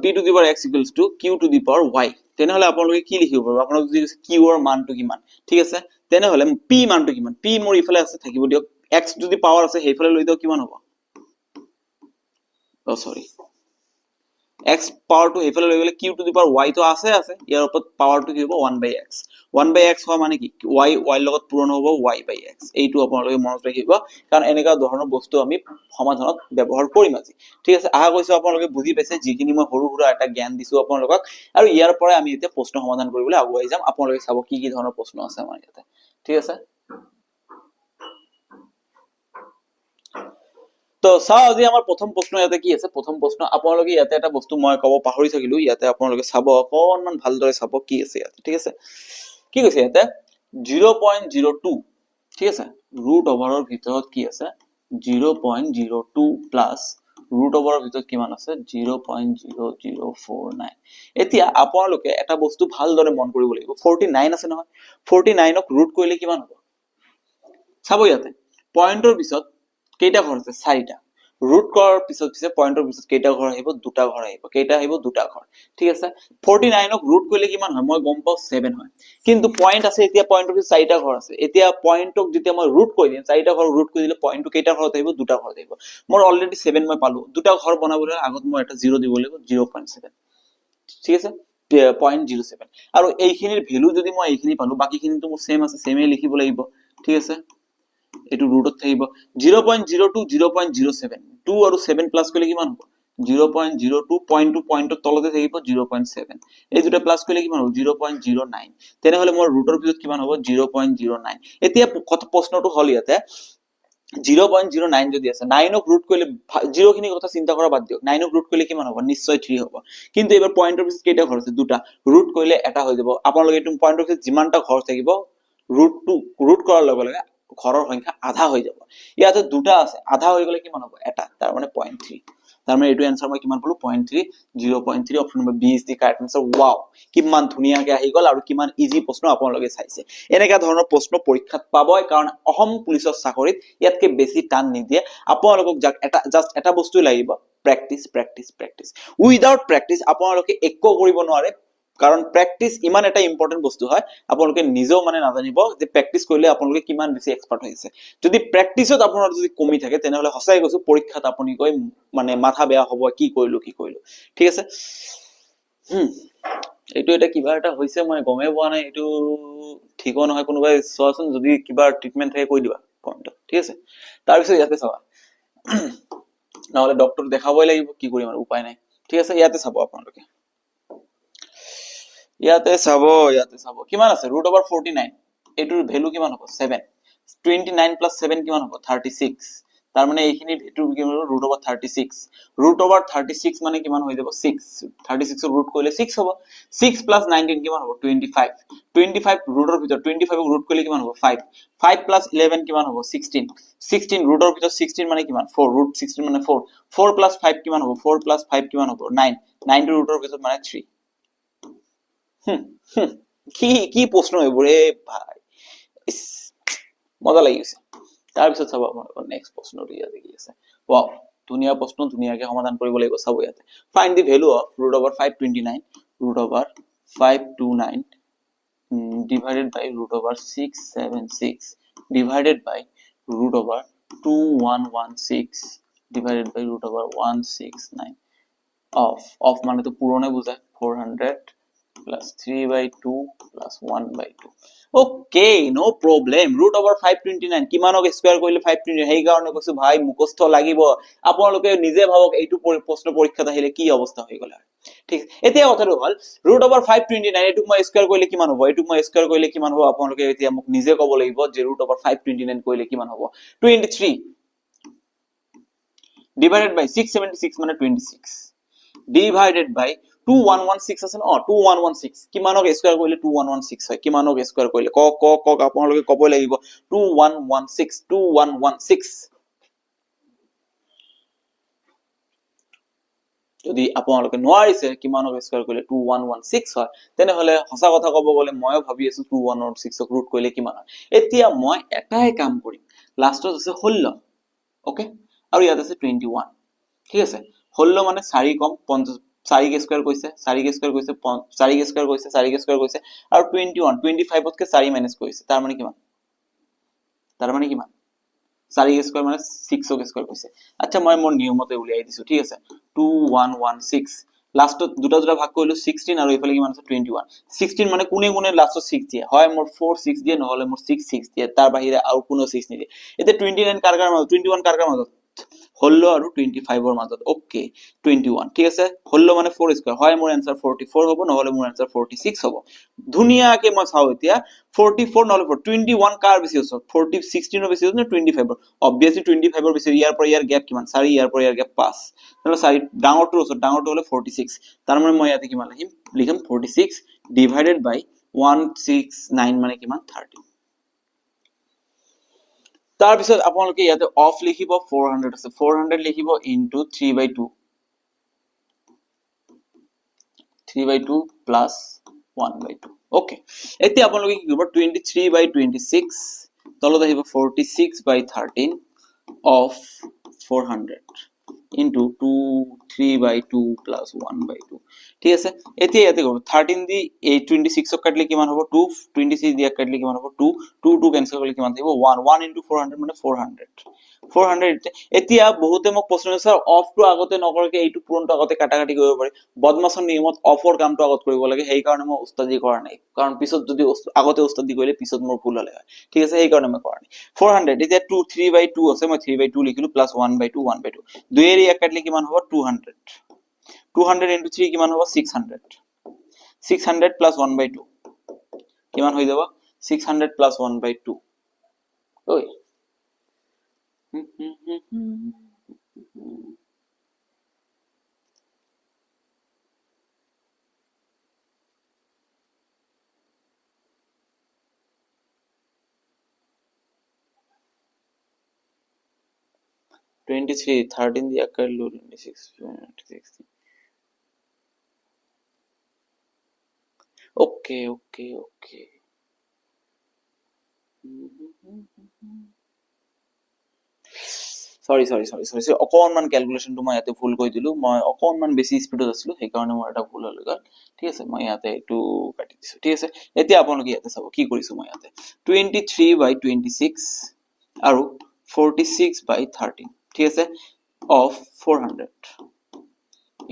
p to the power x equals to q to the power y তেনেহলে আপোনালোকে কি লিখিব পাৰো আপোনালোক যদি q ৰ মানটো কিমান ঠিক আছে তেনেহলে p মানটো কিমান p মোৰ ইফালে আছে থাকিব দিয়ক x যদি পাৱাৰ আছে সেইফালে লৈ দাও কিমান হ'ব সৰি x power to এইফালে লৈ গলে q to the power y তো আছে ইয়াৰ ওপৰত পাৱাৰ to কি হ'ব 1/x 1/x হয় মানে কি y y লগত পূৰণ হ'ব y/x এইটো আপোনালোকে মনত ৰাখিব কাৰণ এনেকা ধৰণৰ বস্তু আমি সমাধানত ব্যৱহাৰ কৰিম আজি ঠিক আছে আহা কৈছো আপোনালোকে বুজি পাইছে যিখিনি মই সৰু সৰু এটা জ্ঞান দিছো আপোনালোকক আৰু ইয়াৰ পৰা আমি এতিয়া প্ৰশ্ন সমাধান কৰিবলৈ আগুৱাই যাম আপোনালোকে চাব কি কি ধৰণৰ প্ৰশ্ন আছে আমাৰ ইয়াতে ঠিক আছে তো চাও আজি আমাৰ প্ৰথম প্ৰশ্ন ইয়াতে কি আছে প্ৰথম প্ৰশ্ন আপোনালোকে ইয়াতে এটা বস্তু মই কব পাহৰি থাকিলো ইয়াতে আপোনালোকে চাব অকনমান ভালদৰে চাব কি আছে ইয়াতে ঠিক আছে কি কৈছে ইয়াতে 0.02 ঠিক আছে ৰুট ওভাৰৰ ভিতৰত কি আছে 0.02 প্লাস ৰুট ওভাৰৰ ভিতৰত কিমান আছে 0.0049 এতিয়া আপোনালোকে এটা বস্তু ভালদৰে মন কৰিব লাগিব 49 আছে নহয় 49 ক ৰুট কৰিলে কিমান হ'ব চাব ইয়াতে পইণ্টৰ পিছত কেইটা ঘৰ আছে চাৰিটা ৰুট কৰাৰ পিছত পইণ্টৰ পিছত কেইটা ঘৰ আহিব দুটা ঘৰ আহিব কেইটা আহিব দুটা ঘৰ ঠিক আছে 49 ক ৰুট কৰিলে কিমান হয় মই গম পাও 7 হয় কিন্তু পইণ্ট আছে এতিয়া পইণ্টৰ পিছত চাৰিটা ঘৰ আছে এতিয়া পইণ্টক যেতিয়া মই ৰুট কৰি দিম চাৰিটা ঘৰ ৰুট কৰি দিলে পইণ্টটো কেইটা ঘৰত আহিব দুটা ঘৰত আহিব মোৰ অলৰেডি 7 মই পালো দুটা ঘৰ বনাবলৈ আগত মই এটা 0 দিব লাগিব 0.7 ঠিক আছে 0.07 আৰু এইখিনিৰ ভ্যালু যদি মই এইখিনি পালো বাকিখিনিটো মোৰ সেম আছে সেমে লিখিব লাগিব ঠিক আছে এটো ৰুটত থাকিব 0.02 0.07 2 আৰু 7 প্লাস কৰিলে কিমান হ'ব 0.02 পইণ্টৰ তলতে থাকিব 0.7 এই দুটা প্লাস কৰিলে কিমান হ'ব 0.09 তেনেহলে মোৰ ৰুটৰ ভিতৰত কিমান হ'ব 0.09 এতিয়া প্ৰশ্নটো হল ইয়াতে 0.09 যদি আছে 9 ক ৰুট কৰিলে 0 খিনি কথা চিন্তা কৰা বাদ দিয়ক 9 ক ৰুট কৰিলে কিমান হ'ব নিশ্চয় 3 হ'ব কিন্তু এবাৰ পইণ্টৰ পিছত কেইটা ঘৰ আছে দুটা ৰুট কৰিলে এটা হৈ যাব আপোনালোকে এইটো পইণ্টৰ পিছত যিমানটা ঘৰ থাকিব ৰুট কৰাৰ লগে লগে ঘৰৰ সংখ্যা আধা হৈ যাব ইয়াতে দুটা আছে আধা হৈ গলে কিমান হ'ব এটা তাৰ মানে 0.3 তাৰ মানে এইটো आंसर মই কিমান পালো 0.3 0.3 option number B is the correct answer wow কিমান ধুনিয়াকৈ আহি গল আৰু কিমান ইজি প্ৰশ্ন আপোনালোকে চাইছে এনেকা ধৰণৰ প্ৰশ্ন পৰীক্ষাত পাবই কাৰণ অসম পুলিচৰ চাকৰিত ইয়াতকে বেছি টান নিদিয়ে আপোনালোকক জাস্ট এটা বস্তু লাগিব প্ৰেক্টিস উইদাউট প্ৰেক্টিস আপোনালোকে একো কৰিব নোৱাৰে কাৰণ প্ৰেক্টিস ইমান এটা ইম্পৰ্টেন্ট বস্তু হয় আপোনালোকে নিজেও মানে নাজানিব যে প্ৰেক্টিস কৰিলে আপোনালোকে কিমান বেছি এক্সপাৰ্ট হৈছে যদি প্ৰেক্টিসত আপোনাৰ যদি কমি থাকে তেনেহলে হসাই কৈছো পৰীক্ষাত আপুনি কই মানে মাথা বেয়া হ'ব কি কৰিলো ঠিক আছে এইটো এটা কিবা এটা হৈছে মই গমে পোৱা নাই এইটো ঠিকো নহয় কোনোবাই সোৱাচোন যদি কিবা ট্ৰিটমেন্ট থাকে কৈ দিবা কমেন্টত ঠিক আছে তাৰ পিছত ইয়াতে চাবা নহলে ডক্টৰ দেখাবই লাগিব কি কৰিম আৰু উপায় নাই ঠিক আছে ইয়াতে চাব আপোনালোকে ইয়াতে চাব কিমান আছে √49 এটোৰ ভ্যালু কিমান হ'ব 7 29 + 7 কিমান হ'ব 36 তাৰ মানে এইখিনি ভ্যালু কিমান হ'ব √36 √36 মানে কিমান হৈ যাব 6 36 ৰ ৰুট কৰিলে 6 হ'ব 6 + 19 কিমান হ'ব 25 ৰুটৰ ভিতৰত 25 ক ৰুট কৰিলে কিমান হ'ব 5 5 + 11 কিমান হ'ব 16 ৰুটৰ ভিতৰত 16 মানে কিমান 4 √16 মানে 4 4 + 5 কিমান হ'ব 4 + 5 কিমান হ'ব 9 9 টো ৰুটৰ ভিতৰত মানে 3 কি প্ৰশ্ন এইবোৰে ভাই মজা লাগিছে তাৰ পিছত চাব আপোনালোকৰ নেক্সট প্ৰশ্নটো ইয়াতে কি আছে ওয়াও ধুনিয়া প্ৰশ্ন ধুনিয়াকে সমাধান কৰিব লাগিব চাব ইয়াতে find the value of √529 √529 divided by √676 divided by √2116 divided by √169 of মানে তো পুরোনে বুঝায় 400 plus 3/2 plus 1/2 okay no problem √529 কিমানক square কৰিলে 529 হেই কাৰণে কৈছো ভাই মুখস্থ লাগিব আপোনালোকে নিজে ভাবক এইটো প্ৰশ্ন পৰীক্ষাত আহিলে কি অৱস্থা হৈ গল ঠিক এতিয়া কথাটো হল √529 এটুক মই স্কয়াৰ কৰিলে কিমান হ'ব এটুক মই স্কয়াৰ কৰিলে কিমান হ'ব আপোনালোকে এতিয়া মোক নিজে ক'ব লাগিব যে √529 কৰিলে কিমান হ'ব 23 divided by 676 মানে 26 divided by 2116 আছে ন 2116 কিমানক স্কয়াৰ কৰিলে 2116 হয় কিমানক স্কয়াৰ কৰিলে ক আপোনালোকে ক'ব লাগিব 2116 যদি আপোনালোকে নোৱাৰিছে কিমানক স্কয়াৰ কৰিলে 2116 হয় তেনেহলে সঁচা কথা ক'ব গলে ময়ো ভাবি আছো 2116 ক ৰুট কৰিলে কিমান হয় এতিয়া মই এটাই কাম কৰিম লাষ্টত আছে 16 ওকে আৰু ইয়াত আছে 21 ঠিক আছে 16 মানে 4 কম 50 4 কে স্কয়াৰ কৰিছে 4 কে স্কয়াৰ কৰিছে 4 কে স্কয়াৰ কৰিছে 4 কে স্কয়াৰ কৰিছে আৰু 21 25 তকে 4 মাইনাস কৰিছে তাৰ মানে কিমান 4 কে স্কয়াৰ মানে 6 কে স্কয়াৰ কৰিছে আচ্ছা মই মোৰ নিয়মতে উলিয়াই দিছো ঠিক আছে 2116 লাষ্টত দুটা ভাগ কৰিলো 16 আৰু ইফালে কিমান আছে 21 16 মানে কোনে কোনে লাষ্টত 6 দিয়ে হয় মোৰ 4 6 দিয়ে নহলে মোৰ 6 6 দিয়ে তাৰ বাহিৰে আৰু কোনো 6 নিদিয়ে এতিয়া 29 কাৰ কাৰ মাজত 21 কাৰ কাৰ মাজত 16 আৰু 25 ৰ মাজত ওকে 21 ঠিক আছে 16 মানে 4 স্কয়াৰ হয় মোৰ आंसर 44 হ'ব নহলে মোৰ आंसर 46 হ'ব ধুনিয়াকে মই চাও এতিয়া 44 নহলে 21 কাৰ বেছি আছে 40 16 ৰ বেছি আছে নে 25 ৰ obviously 25 ৰ বেছি ইয়াৰ পৰা ইয়াৰ গ্যাপ কিমান 4 ইয়াৰ পৰা ইয়াৰ গ্যাপ 5 তাহলে 4 ডাঙৰটো হলে 46 তাৰ মানে মই ইয়াতে কিমান লিখিম 46 ডিভাইডেড বাই 169 মানে কিমান 30 তাৰ পিছত আপোনালোকে ইয়াতে অফ লিখিব 400 আছে 400 লিখিব ইনটু 3/2 3/2 প্লাস 1/2 ওকে এতিয়া আপোনালোকে কি কৰিব 23/26 তলত আহিব 46/13 of 400 into 2 3/2 plus 1/2 ঠিক আছে এতিয়া ইয়াতে কৰিব 13 দি 26 ক কাটলে কিমান হ'ব 2 26 দিয়া কাটলে কিমান হ'ব 2 2 2 ক্যান্সেল কৰিলে কিমান থাকিব 1 1 into 400 মানে 400 এতিয়া বহুতে মোক প্ৰশ্ন স্যাৰ অফ টু আগতে নকৰকে এইটো পূৰণটো আগতে কাটাকাটি কৰিব পাৰি বদমাছৰ নিয়মত অফৰ কামটো আগত কৰিব লাগে সেই কাৰণে মই উস্তাদি কৰা নাই কাৰণ পিছত যদি আগতে উস্তাদি কৰিলে পিছত মোৰ ভুল হলে হয় ঠিক আছে সেই কাৰণে মই কৰা নাই 400 এতিয়া 2 3/2 আছে মই 3/2 লিখিলো প্লাস 1/2 1/2 দুই এর এক কাটলে কিমান হ'ব 200 200 into 3 কিমান হ'ব 600 plus 1/2 কিমান হৈ যাব 600 plus 1/2 ওই 23 13 दिया कर लो 26 26 ओके ओके ओके সরি অকনমান ক্যালকুলেশনটো মই ইয়াতে ভুল কৰি দিলো মই অকনমান বেছি স্পিডত আছিলো সেই কাৰণে মোৰ এটা ভুল হল গল ঠিক আছে মই ইয়াতে একটু কাটি দিছো ঠিক আছে এতিয়া আপোনালোকে ইয়াতে চাব কি কৰিছো মই ইয়াতে 23/26 আৰু 46/13 ঠিক আছে of 400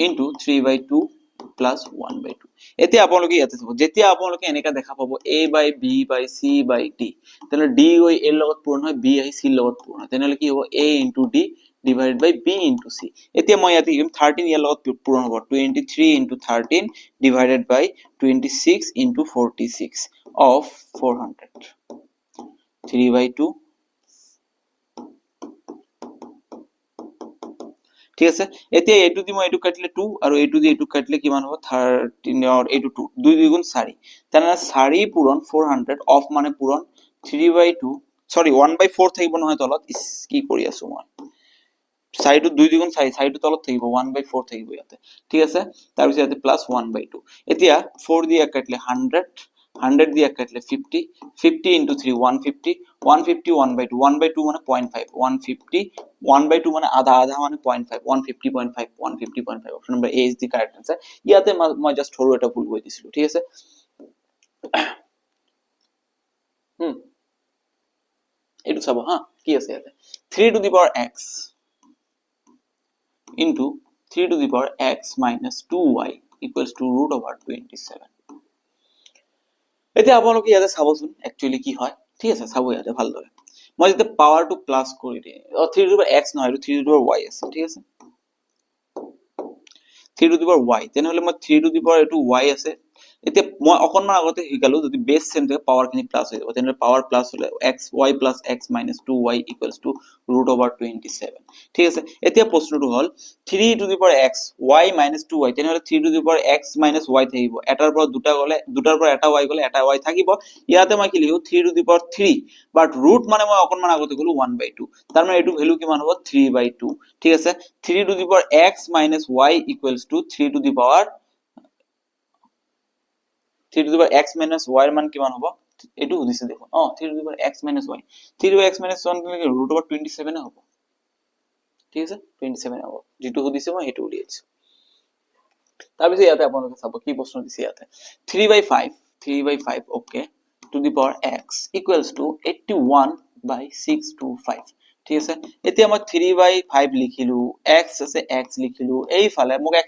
into 3/2 plus 1/2 এতিয়া আপোনালোকে ইয়াতে চাব যেতিয়া আপোনালোকে এনেকা দেখা পাব a by b by c by d তেনে d গৈ a লগত পূৰণ হয় b আহি c লগত পূৰণ হয় তেনে কি হ'ব a into d divided by b into c এতিয়া মই ইয়াতে 13 ইয়াৰ লগত পূৰণ হ'ব 23 into 13 divided by 26 into 46 of 400 3/2 ঠিক আছে এতিয়া এটু দি মই এটু কাটলে 2 আৰু এটু দি এটু কাটলে কিমান হ'ব 13 और এটু 2 2 2 গুণ 4 তানা 4 পূৰণ 400 অফ মানে পূৰণ 3/2 সৰি 1/4 থাকিব নহয় তলত কি কৰি আছো মই সাইডটো 2 2 গুণ 4 সাইডটো তলত থাকিব 1/4 থাকিব ইয়াতে ঠিক আছে তাৰ পিছত ইয়াতে প্লাস 1/2 এতিয়া 4 দি কাটলে 100 দিয়ে কাটলে 50 50 into 3 150 150 1/2 1/2 মানে 0.5 150 1/2 মানে আধা আধা মানে 0.5 150.5 150.5 option number A is the correct answer ইয়াতে মই জাস্ট সৰু এটা ভুল কৰি দিছিলো ঠিক আছে এটু চাব হ্যাঁ কি আছে ইয়াতে 3 to the power x into 3 to the power x minus 2y equals to root over 27 এতিয়া আপোনালোকে ইয়াতে চাবচোন একচুয়ালি কি হয় ঠিক আছে চাব ইয়াতে ভালদৰে মই যেতিয়া পাৱাৰ টু প্লাস কৰি দিম 3 to the power x নহয় 3 to the power y আছে ঠিক আছে 3 to the power y তেনেহলে মই 3 to the power এটো y আছে এতিয়া মই অকনমান আগতে শিকালো যদি বেস সেম থাকে পাৱাৰ খিনি প্লাস হৈ যাব তেনে পাৱাৰ প্লাস হলে xy plus x minus 2y equals to root over 27 ঠিক আছে এতিয়া প্ৰশ্নটো হল 3 to the power x y minus 2y তেনেহলে 3 to the power x minus y থাকিব এটাৰ পৰা দুটা গলে দুটাৰ পৰা এটা y গলে এটা y থাকিব ইয়াতে মই কি লিখো 3 to the power 3 but root মানে মই অকনমান আগতে কলো 1/2 তাৰ মানে এটো ভ্যালু কিমান হ'ব 3/2 ঠিক আছে 3 to the power x minus y equals to 3 to the power 3 to the power x minus y এর মান কিমান হ'ব এটো দিছে দেখুন 3 to the power x minus y 3 to the power x minus 1 মানে root over 27 এ হ'ব ঠিক আছে 27 হ'ব যেটো দিছে মই হেতু উলিয়াইছো তাৰ পিছত ইয়াতে আপোনালোকে চাব কি প্ৰশ্ন দিছে ইয়াতে 3/5 okay to the power x equals to 81/625 ঠিক আছে এতিয়া মই 3/5 লিখিলো x আছে x লিখিলো এই ফালে মোক x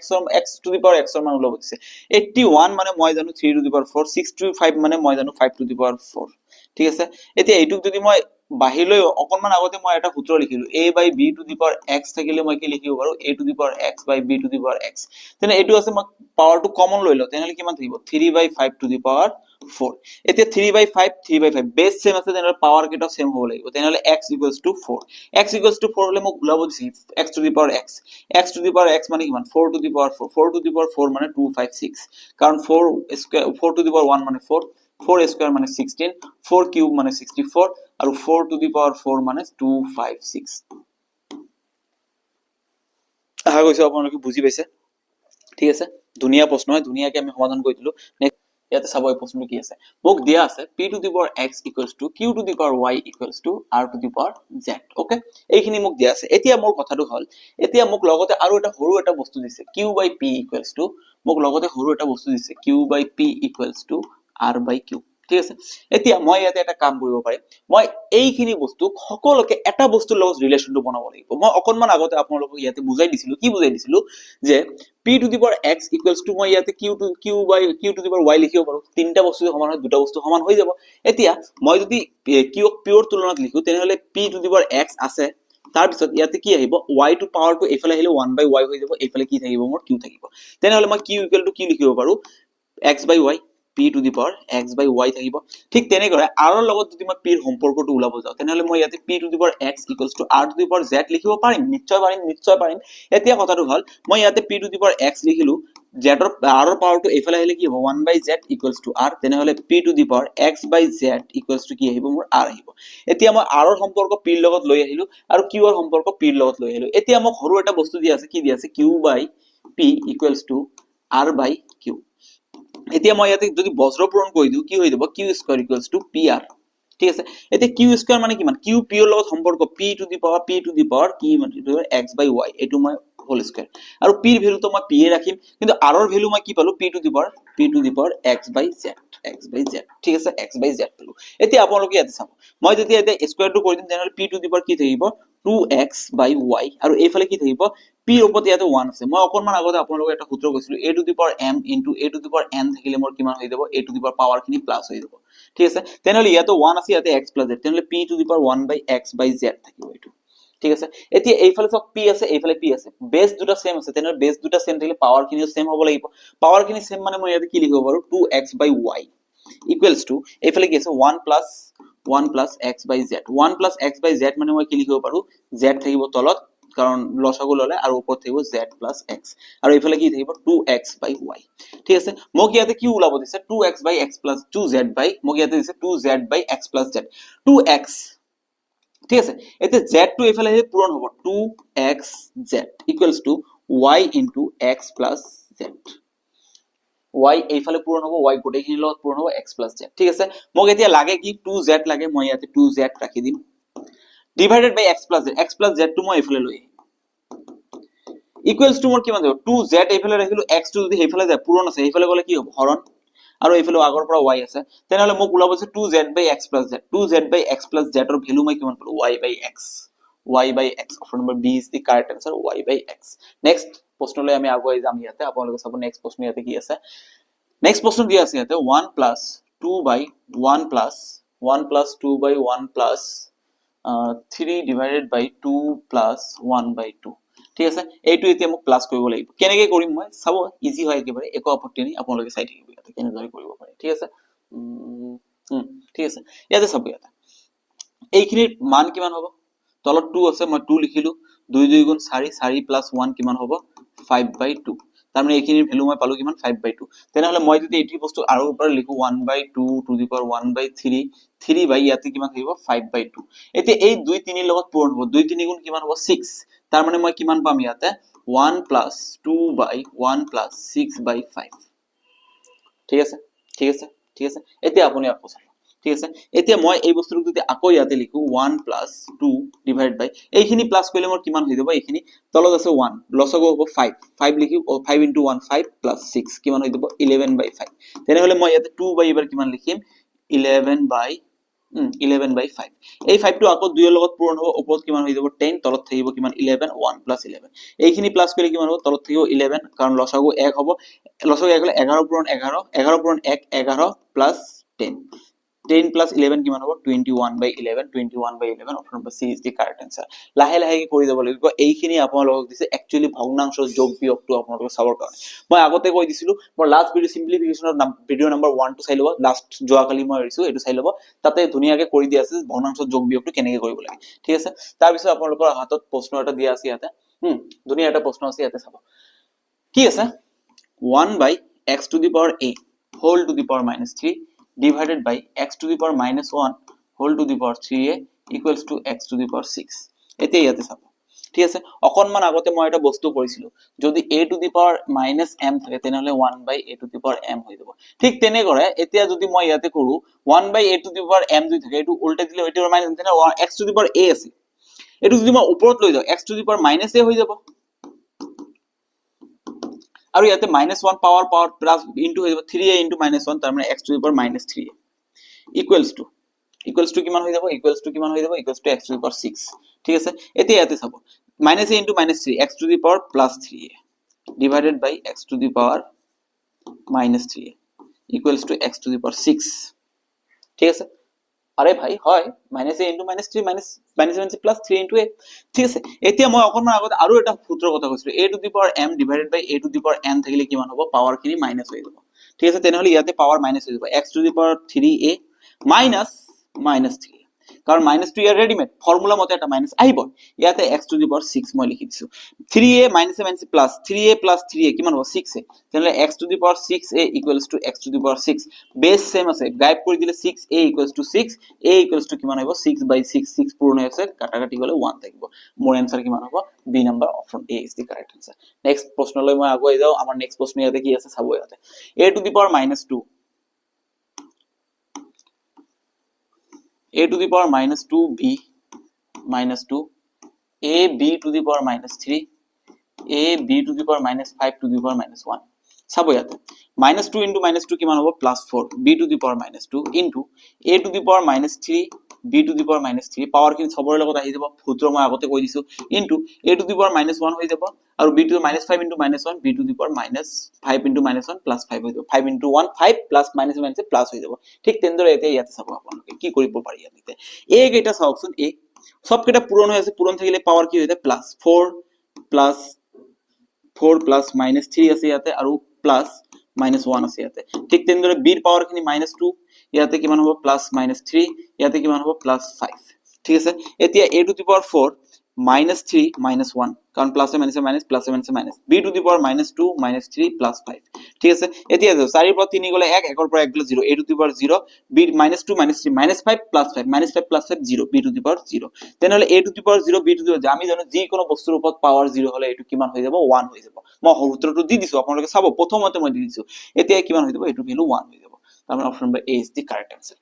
to the power x এর মান ওলাব দিছে 81 মানে মই জানো 3 to the power 4 625 মানে মই জানো 5 to the power 4 ঠিক আছে এতিয়া এইটুক যদি মই বাহিৰলৈ অকনমান আগতে মই এটা সূত্ৰ লিখিলো a by b to the power x থাকিলে মই কি লিখিব পাৰো a to the power x by b to the power x তেনে এটো আছে মই পাৱাৰটো কমন লৈ লও তেনেহলে কিমান থাকিব 3/5 to the power 4 এতিয়া 3/5 বেস সেম আছে তেনেহলে পাৱাৰ কেটা সেম হ'ব লাগিব তেনেহলে x equals to 4 x equals to 4 হলে মোক ওলাব দিছি x to the power x to the power x মানে কিমান 4 to the power 4 to the power 4 মানে 256 কারণ 4 স্কয়ার 4 to the power 1 মানে 4 4 স্কয়ার মানে 16 4 কিউব মানে 64 আৰু 4 to the power 4 মানে 256 আহা গৈছে আপোনালোকে বুজি পাইছে ঠিক আছে ধুনিয়া প্ৰশ্ন হয় ধুনিয়াকে আমি সমাধান কৰি দিলো ইয়াতে চাব এই প্ৰশ্নটো কি আছে মোক দিয়া আছে p to the power x equals to q to the power y equals to r to the power z okay এইখিনি মোক দিয়া আছে এতিয়া মোৰ কথাটো হল এতিয়া মোক লগতে আৰু এটা সৰু এটা বস্তু দিছে q by p equals to মোক লগতে সৰু এটা বস্তু দিছে q by p equals to r by q ঠিক আছে এতিয়া মই ইয়াতে এটা কাম কৰিব পাৰিম মই এইখিনি বস্তু সকলোকে এটা বস্তুৰ লগত ৰিলেচনটো বনাব লাগিব মই অকনমান আগতে আপোনালোকক ইয়াতে বুজাই দিছিলো কি বুজাই দিছিলো যে p to the power x equals to মই ইয়াতে q to the power y লিখিব পাৰো তিনটা বস্তু সমান হয় দুটা বস্তু সমান হৈ যাব এতিয়া মই যদি q পিওৰ তুলনাত লিখো তেনেহলে p to the power x আছে তাৰ পিছত ইয়াতে কি আহিব y to power to এফালে আহিলে 1/y হৈ যাব এফালে কি থাকিব মোৰ q থাকিব তেনেহলে মই q equal to কি লিখিব পাৰো x by y p to the power x by y থাকিব ঠিক তেনেকৈ r ৰ লগত যদি মই p ৰ সম্পৰ্কটো উলাব যাও তেনেহলে মই ইয়াতে p to the power x equals to r to the power z লিখিব পাৰিম নিশ্চয় পাৰিম এতিয়া কথাটো হল মই ইয়াতে p to the power x লিখিলো z ৰ r ৰ পাৱাৰটো এফালে আহিলে কি হ'ব 1/z equals to r তেনেহলে p to the power x by z equals to কি আহিব মোৰ r আহিব এতিয়া মই r ৰ সম্পৰ্ক p ৰ লগত লৈ আহিলো আৰু q ৰ সম্পৰ্ক p ৰ লগত লৈ আহিলো এতিয়া মোক সৰু এটা বস্তু দিয়া আছে কি দিয়া আছে q by p equals to r by q এতিয়া মই ইয়াতে যদি বজ্ৰ পূৰণ কৰি দিও কি হৈ যাব q square equals to pr ঠিক আছে এতিয়া q square মানে কিমান q p ৰ লগত সম্পৰ্ক p to the power কি মানে x by y এটো মই হোল স্কয়ার আৰু p ৰ ভ্যালু তো মই p এ ৰাখিম কিন্তু r ৰ ভ্যালু মই কি পালো p to the power x by z ঠিক আছে x by z পালো এতিয়া আপোনালোকে ইয়াতে চাব মই যদি এটা স্কয়াৰটো কৰি দিম তেনেহলে p to the power কি থাকিব 2x by y আৰু এইফালে কি থাকিব p ৰ ওপৰত ইয়াতে 1 আছে মই অকনমান আগতে আপোনালোকক এটা সূত্ৰ কৈছিলো a to the power m into a to the power n থাকিলে মোৰ কিমান হৈ যাব a to the power power খিনি প্লাস হৈ যাব ঠিক আছে তেনেহলে ইয়াতে 1 আছে ইয়াতে x plus z তেনেহলে p to the power 1 by x by z থাকিব এটো ঠিক আছে এতিয়া এইফালে সব p আছে এইফালে p আছে বেস দুটা সেম আছে তেনেহলে বেস দুটা সেম থাকিলে পাৱাৰ খিনিও সেম হ'ব লাগিব পাৱাৰ খিনি সেম মানে মই ইয়াতে কি লিখিব পাৰো 2x by y equals to এইফালে কি আছে 1 plus x by z 1 plus x by z মানে মই কি লিখিব পাৰো z থাকিব তলত কারণ লসাগু ললে আর উপর থাকিব z plus x আর এইফালে কি থাকিব 2x by y ঠিক আছে মোক ইয়াতে কি ওলাব দিছে 2x by x plus 2z by মোক ইয়াতে দিছে 2z by x plus z 2x ঠিক আছে এতে z টো এইফালে হে পূৰণ হ'ব 2xz equals to y into x plus z y এইফালে পূৰণ হ'ব y গোটেইখিনি লগত পূৰণ হ'ব x plus z ঠিক আছে মোক এতিয়া লাগে কি 2z লাগে মই ইয়াতে 2z ৰাখি দিম divided by x plus z টো মই এইফালে লৈ equals to মোৰ কিমান যাব 2z এইফালে ৰাখিলো x টো যদি এইফালে যায় পূৰণ আছে এইফালে গলে কি হ'ব হৰণ আৰু এইফালে আগৰ পৰা y আছে তেনেহলে মোক ওলাব যে 2z by x plus z 2z by x plus z ৰ ভ্যালু মই কিমান পালো y by x option number b is the correct answer y by x next প্ৰশ্নলৈ আমি আগুৱাই যাম ইয়াতে আপোনালোকে চাব next প্ৰশ্ন ইয়াতে কি আছে next প্ৰশ্ন দিয়া আছে ইয়াতে 1 plus 2 by 1 plus 2 by 1 plus 3 divided by 2 plus 1 by 2 ঠিক আছে এইটো এতিয়া মোক প্লাস কৰিব লাগিব কেনেকৈ কৰিম মই চাব ইজি হয় একেবাৰে একো আপত্তি নাই আপোনালোকে চাই থাকিব ইয়াতে কেনেদৰে কৰিব পাৰে ঠিক আছে ঠিক আছে ইয়াতে চাব ইয়াতে এইখিনিৰ মান কিমান হ'ব তলত 2 আছে মই 2 লিখিলো 2 2 গুণ 4 4 প্লাস 1 কিমান হ'ব 5/2 তাৰ মানে এইখিনিৰ ভ্যালু মই পালো কিমান 5/2 তেনেহলে মই যদি এইটো বস্তু আৰু ওপৰ লিখো 1/2 টু দি পাৱাৰ 1/3 3 বাই ইয়াতে কিমান থাকিব 5/2 এতিয়া এই 2 3 লগত পূৰণ হ'ব 2 3 গুণ কিমান হ'ব 6 তাৰ মানে মই কিমান পাম ইয়াতে 1 প্লাস 2/1 প্লাস 6/5 ঠিক আছে ঠিক আছে ঠিক আছে এতিয়া আপুনি আকৌ চাওক ঠিক আছে এতিয়া মই এই বস্তুটো যদি আকৌ ইয়াতে লিখো 1 প্লাস 2 ডিভাইড বাই এইখিনি প্লাস কৰিলে মোৰ কিমান হৈ যাব এইখিনি তলত আছে 1 লসগু হ'ব 5 5 লিখি 5 into 1 5 plus 6 কিমান হৈ যাব 11/5 তেনেহলে মই ইয়াতে 2 বাই এবাৰ কিমান লিখিম 11/5 এই 5 টো আকৌ 2 এৰ লগত পূৰণ হ'ব ওপৰত কিমান হৈ যাব 10 তলত থাকিব কিমান 11 1 plus 11 এইখিনি প্লাস কৰিলে কিমান হ'ব তলত থাকিব 11 কাৰণ লসাগু 1 হ'ব লসাগু 1 হলে 11 পূৰণ 11 11 পূৰণ 1 11 plus 10 10 plus 11 কিমান হ'ব 21/11 21/11 option number C is the correct answer লাহে লাহে কি কৰি যাব লাগিব এইখিনি আপোনালোকক দিছে একচুয়ালি ভগ্নাংশৰ যোগ বিয়োগটো আপোনালোকক চাবৰ কাৰণে মই আগতে কৈ দিছিলো মই লাষ্ট ভিডিও সিম্পলিফিকেশনৰ ভিডিও নম্বৰ 1 টো চাই লব লাষ্ট যোৱাকালি মই এৰিছো এটো চাই লব তাতে ধুনিয়াকে কৰি দিয়া আছে ভগ্নাংশৰ যোগ বিয়োগটো কেনেকৈ কৰিব লাগে ঠিক আছে তাৰ পিছত আপোনালোকৰ হাতত প্ৰশ্ন এটা দিয়া আছে ইয়াতে ধুনিয়া এটা প্ৰশ্ন আছে ইয়াতে চাব কি আছে 1/x to the power a whole to the power minus 3 divided by x to the power minus 1 whole to the power 3a equals to x to the power 6 এতে ইয়াতে চাব ঠিক আছে অকনমান আগতে মই এটা বস্তু কৰিছিলো যদি a to the power minus m থাকে তেনেহলে 1/a to the power m হৈ যাব ঠিক তেনে কৰে এতিয়া যদি মই ইয়াতে কৰো 1/a to the power m যদি থাকে এটো উল্টা দিলে এটো মাইনাস তেনে x to the power a আছে এটো যদি মই ওপৰত লৈ যাও x to the power minus a হৈ যাব আৰু ইয়াতে -1 পাৱাৰ প্লাস ইনটু হৈ যাব 3a into -1 তাৰ মানে x to the power -3a equals to কিমান হৈ যাব equals to কিমান হৈ যাব equals to x to the power 6 ঠিক আছে এতিয়া ইয়াতে চাব -a into -3 x to the power +3a divided by x to the power -3a equals to x to the power 6 ঠিক আছে আরে ভাই হয় -a into -3 -3 into a ঠিক আছে এতিয়া মই অকনমান আগত আৰু এটা সূত্ৰৰ কথা কৈছিলো a to the power m divided by a to the power n থাকিলে কিমান হ'ব পাৱাৰ খিনি মাইনাস হৈ যাব ঠিক আছে তেনেহলে ইয়াতে পাৱাৰ মাইনাস হৈ যাব x to the power 3a -3 কারণ -2 ইয়ার রেডিমেড ফর্মুলা মতে একটা মাইনাস আইব ইয়াতে x to the power 6 মই লিখি দিছো 3a - plus 3a plus 3a কিমান হ'ব 6a তাহলে x to the power 6a equals to x to the power 6 base same আছে গায়ব কৰি দিলে 6a equals to 6 a equals to কিমান হ'ব 6/6 6 পূৰণ হৈ আছে কাটাকাটি গলে 1 থাকিব মোৰ आंसर কিমান হ'ব B number option a is the correct answer next প্ৰশ্নলৈ মই আগুৱাই যাও আমাৰ নেক্সট প্ৰশ্ন ইয়াতে কি আছে চাব ইয়াতে a to the power -2 a to the power -2 b -2 a b to the power -3 a b to the power -5 to the power -1 চাব ইয়াতে -2 into -2 কিমান হ'ব +4 b to the power -2 into a to the power -3 b to the power -3 power খিনি সবৰে লগত আহি যাব সূত্ৰ মই আগতে কৈ দিছো into a to the power -1 হৈ যাব আৰু b to the -5 into -1 b to the power -5 into -1 +5 হৈ যাব 5 into 1 5 plus -1 প্লাস হৈ যাব ঠিক তেনেদৰে এতিয়া ইয়াতে চাব আপোনালোকে কি কৰিব পাৰি ইয়াতে a কেইটা চাওকচোন a সব কেইটা পূৰণ হৈ আছে পূৰণ থাকিলে পাৱাৰ কি হৈ যায় +4 plus 4 plus -3 আছে ইয়াতে আৰু plus -1 আছে ইয়াতে ঠিক তেনেদৰে b ৰ পাৱাৰ খিনি -2 ইয়াতে কিমান হ'ব +-3 ইয়াতে কিমান হ'ব +5 ঠিক আছে এতিয়া a to the power 4 -3 -1 কারণ প্লাসে মাইনাসে মাইনাস প্লাসে মাইনাসে minus b to the power -2 -3 +5 ঠিক আছে এতিয়া 4 ৰ পৰা 3 গলে 1 1 ৰ পৰা 1 গলে 0 a to the power 0 b -2 -3 -5 +5 -5 +5 0 b to the power 0 তেনেহলে a to the power 0 b to the power আমি জানো যি কোনো বস্তুৰ ওপৰত পাৱাৰ 0 হলে এটো কিমান হৈ যাব 1 হৈ যাব মই সূত্ৰটো দি দিছো আপোনালোকে চাব প্ৰথমতে মই দি দিছো এতিয়া কিমান হৈ যাব এটো ভ্যালু 1 হৈ যাব তাৰ মানে option number a is the correct answer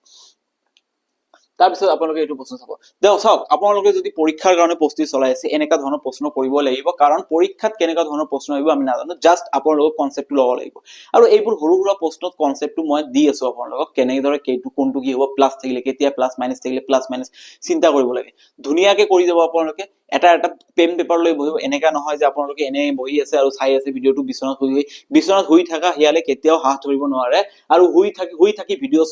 তাৰ পিছত আপোনালোকে এটো প্ৰশ্ন চাব দেও চাওক আপোনালোকে যদি পৰীক্ষাৰ কাৰণে প্ৰস্তুতি চলাই আছে এনেকা ধৰণৰ প্ৰশ্ন কৰিব লাগিব কাৰণ পৰীক্ষাত কেনেকা ধৰণৰ প্ৰশ্ন আহিব আমি নাজানো জাস্ট আপোনালোকক কনসেপ্টটো ল'ব লাগিব আৰু এইবোৰ সৰু সৰু প্ৰশ্নত কনসেপ্টটো মই দি আছো আপোনালোকক কেনেদৰে কেটো কোনটো কি হ'ব প্লাস থাকিলে কেতিয়া প্লাস মাইনাস থাকিলে প্লাস মাইনাস চিন্তা কৰিব লাগে ধুনিয়াকে কৰি যাব আপোনালোকে এটা পেন পেপাৰ লৈ বহিব এনেকা নহয় যে আপোনালোকে এনে বহি আছে আৰু চাই আছে ভিডিওটো বিছনাত হৈ থাকা হিয়ালে কেতিয়াও হাত ধৰিব নোৱাৰে আৰু হৈ থাকি ভিডিও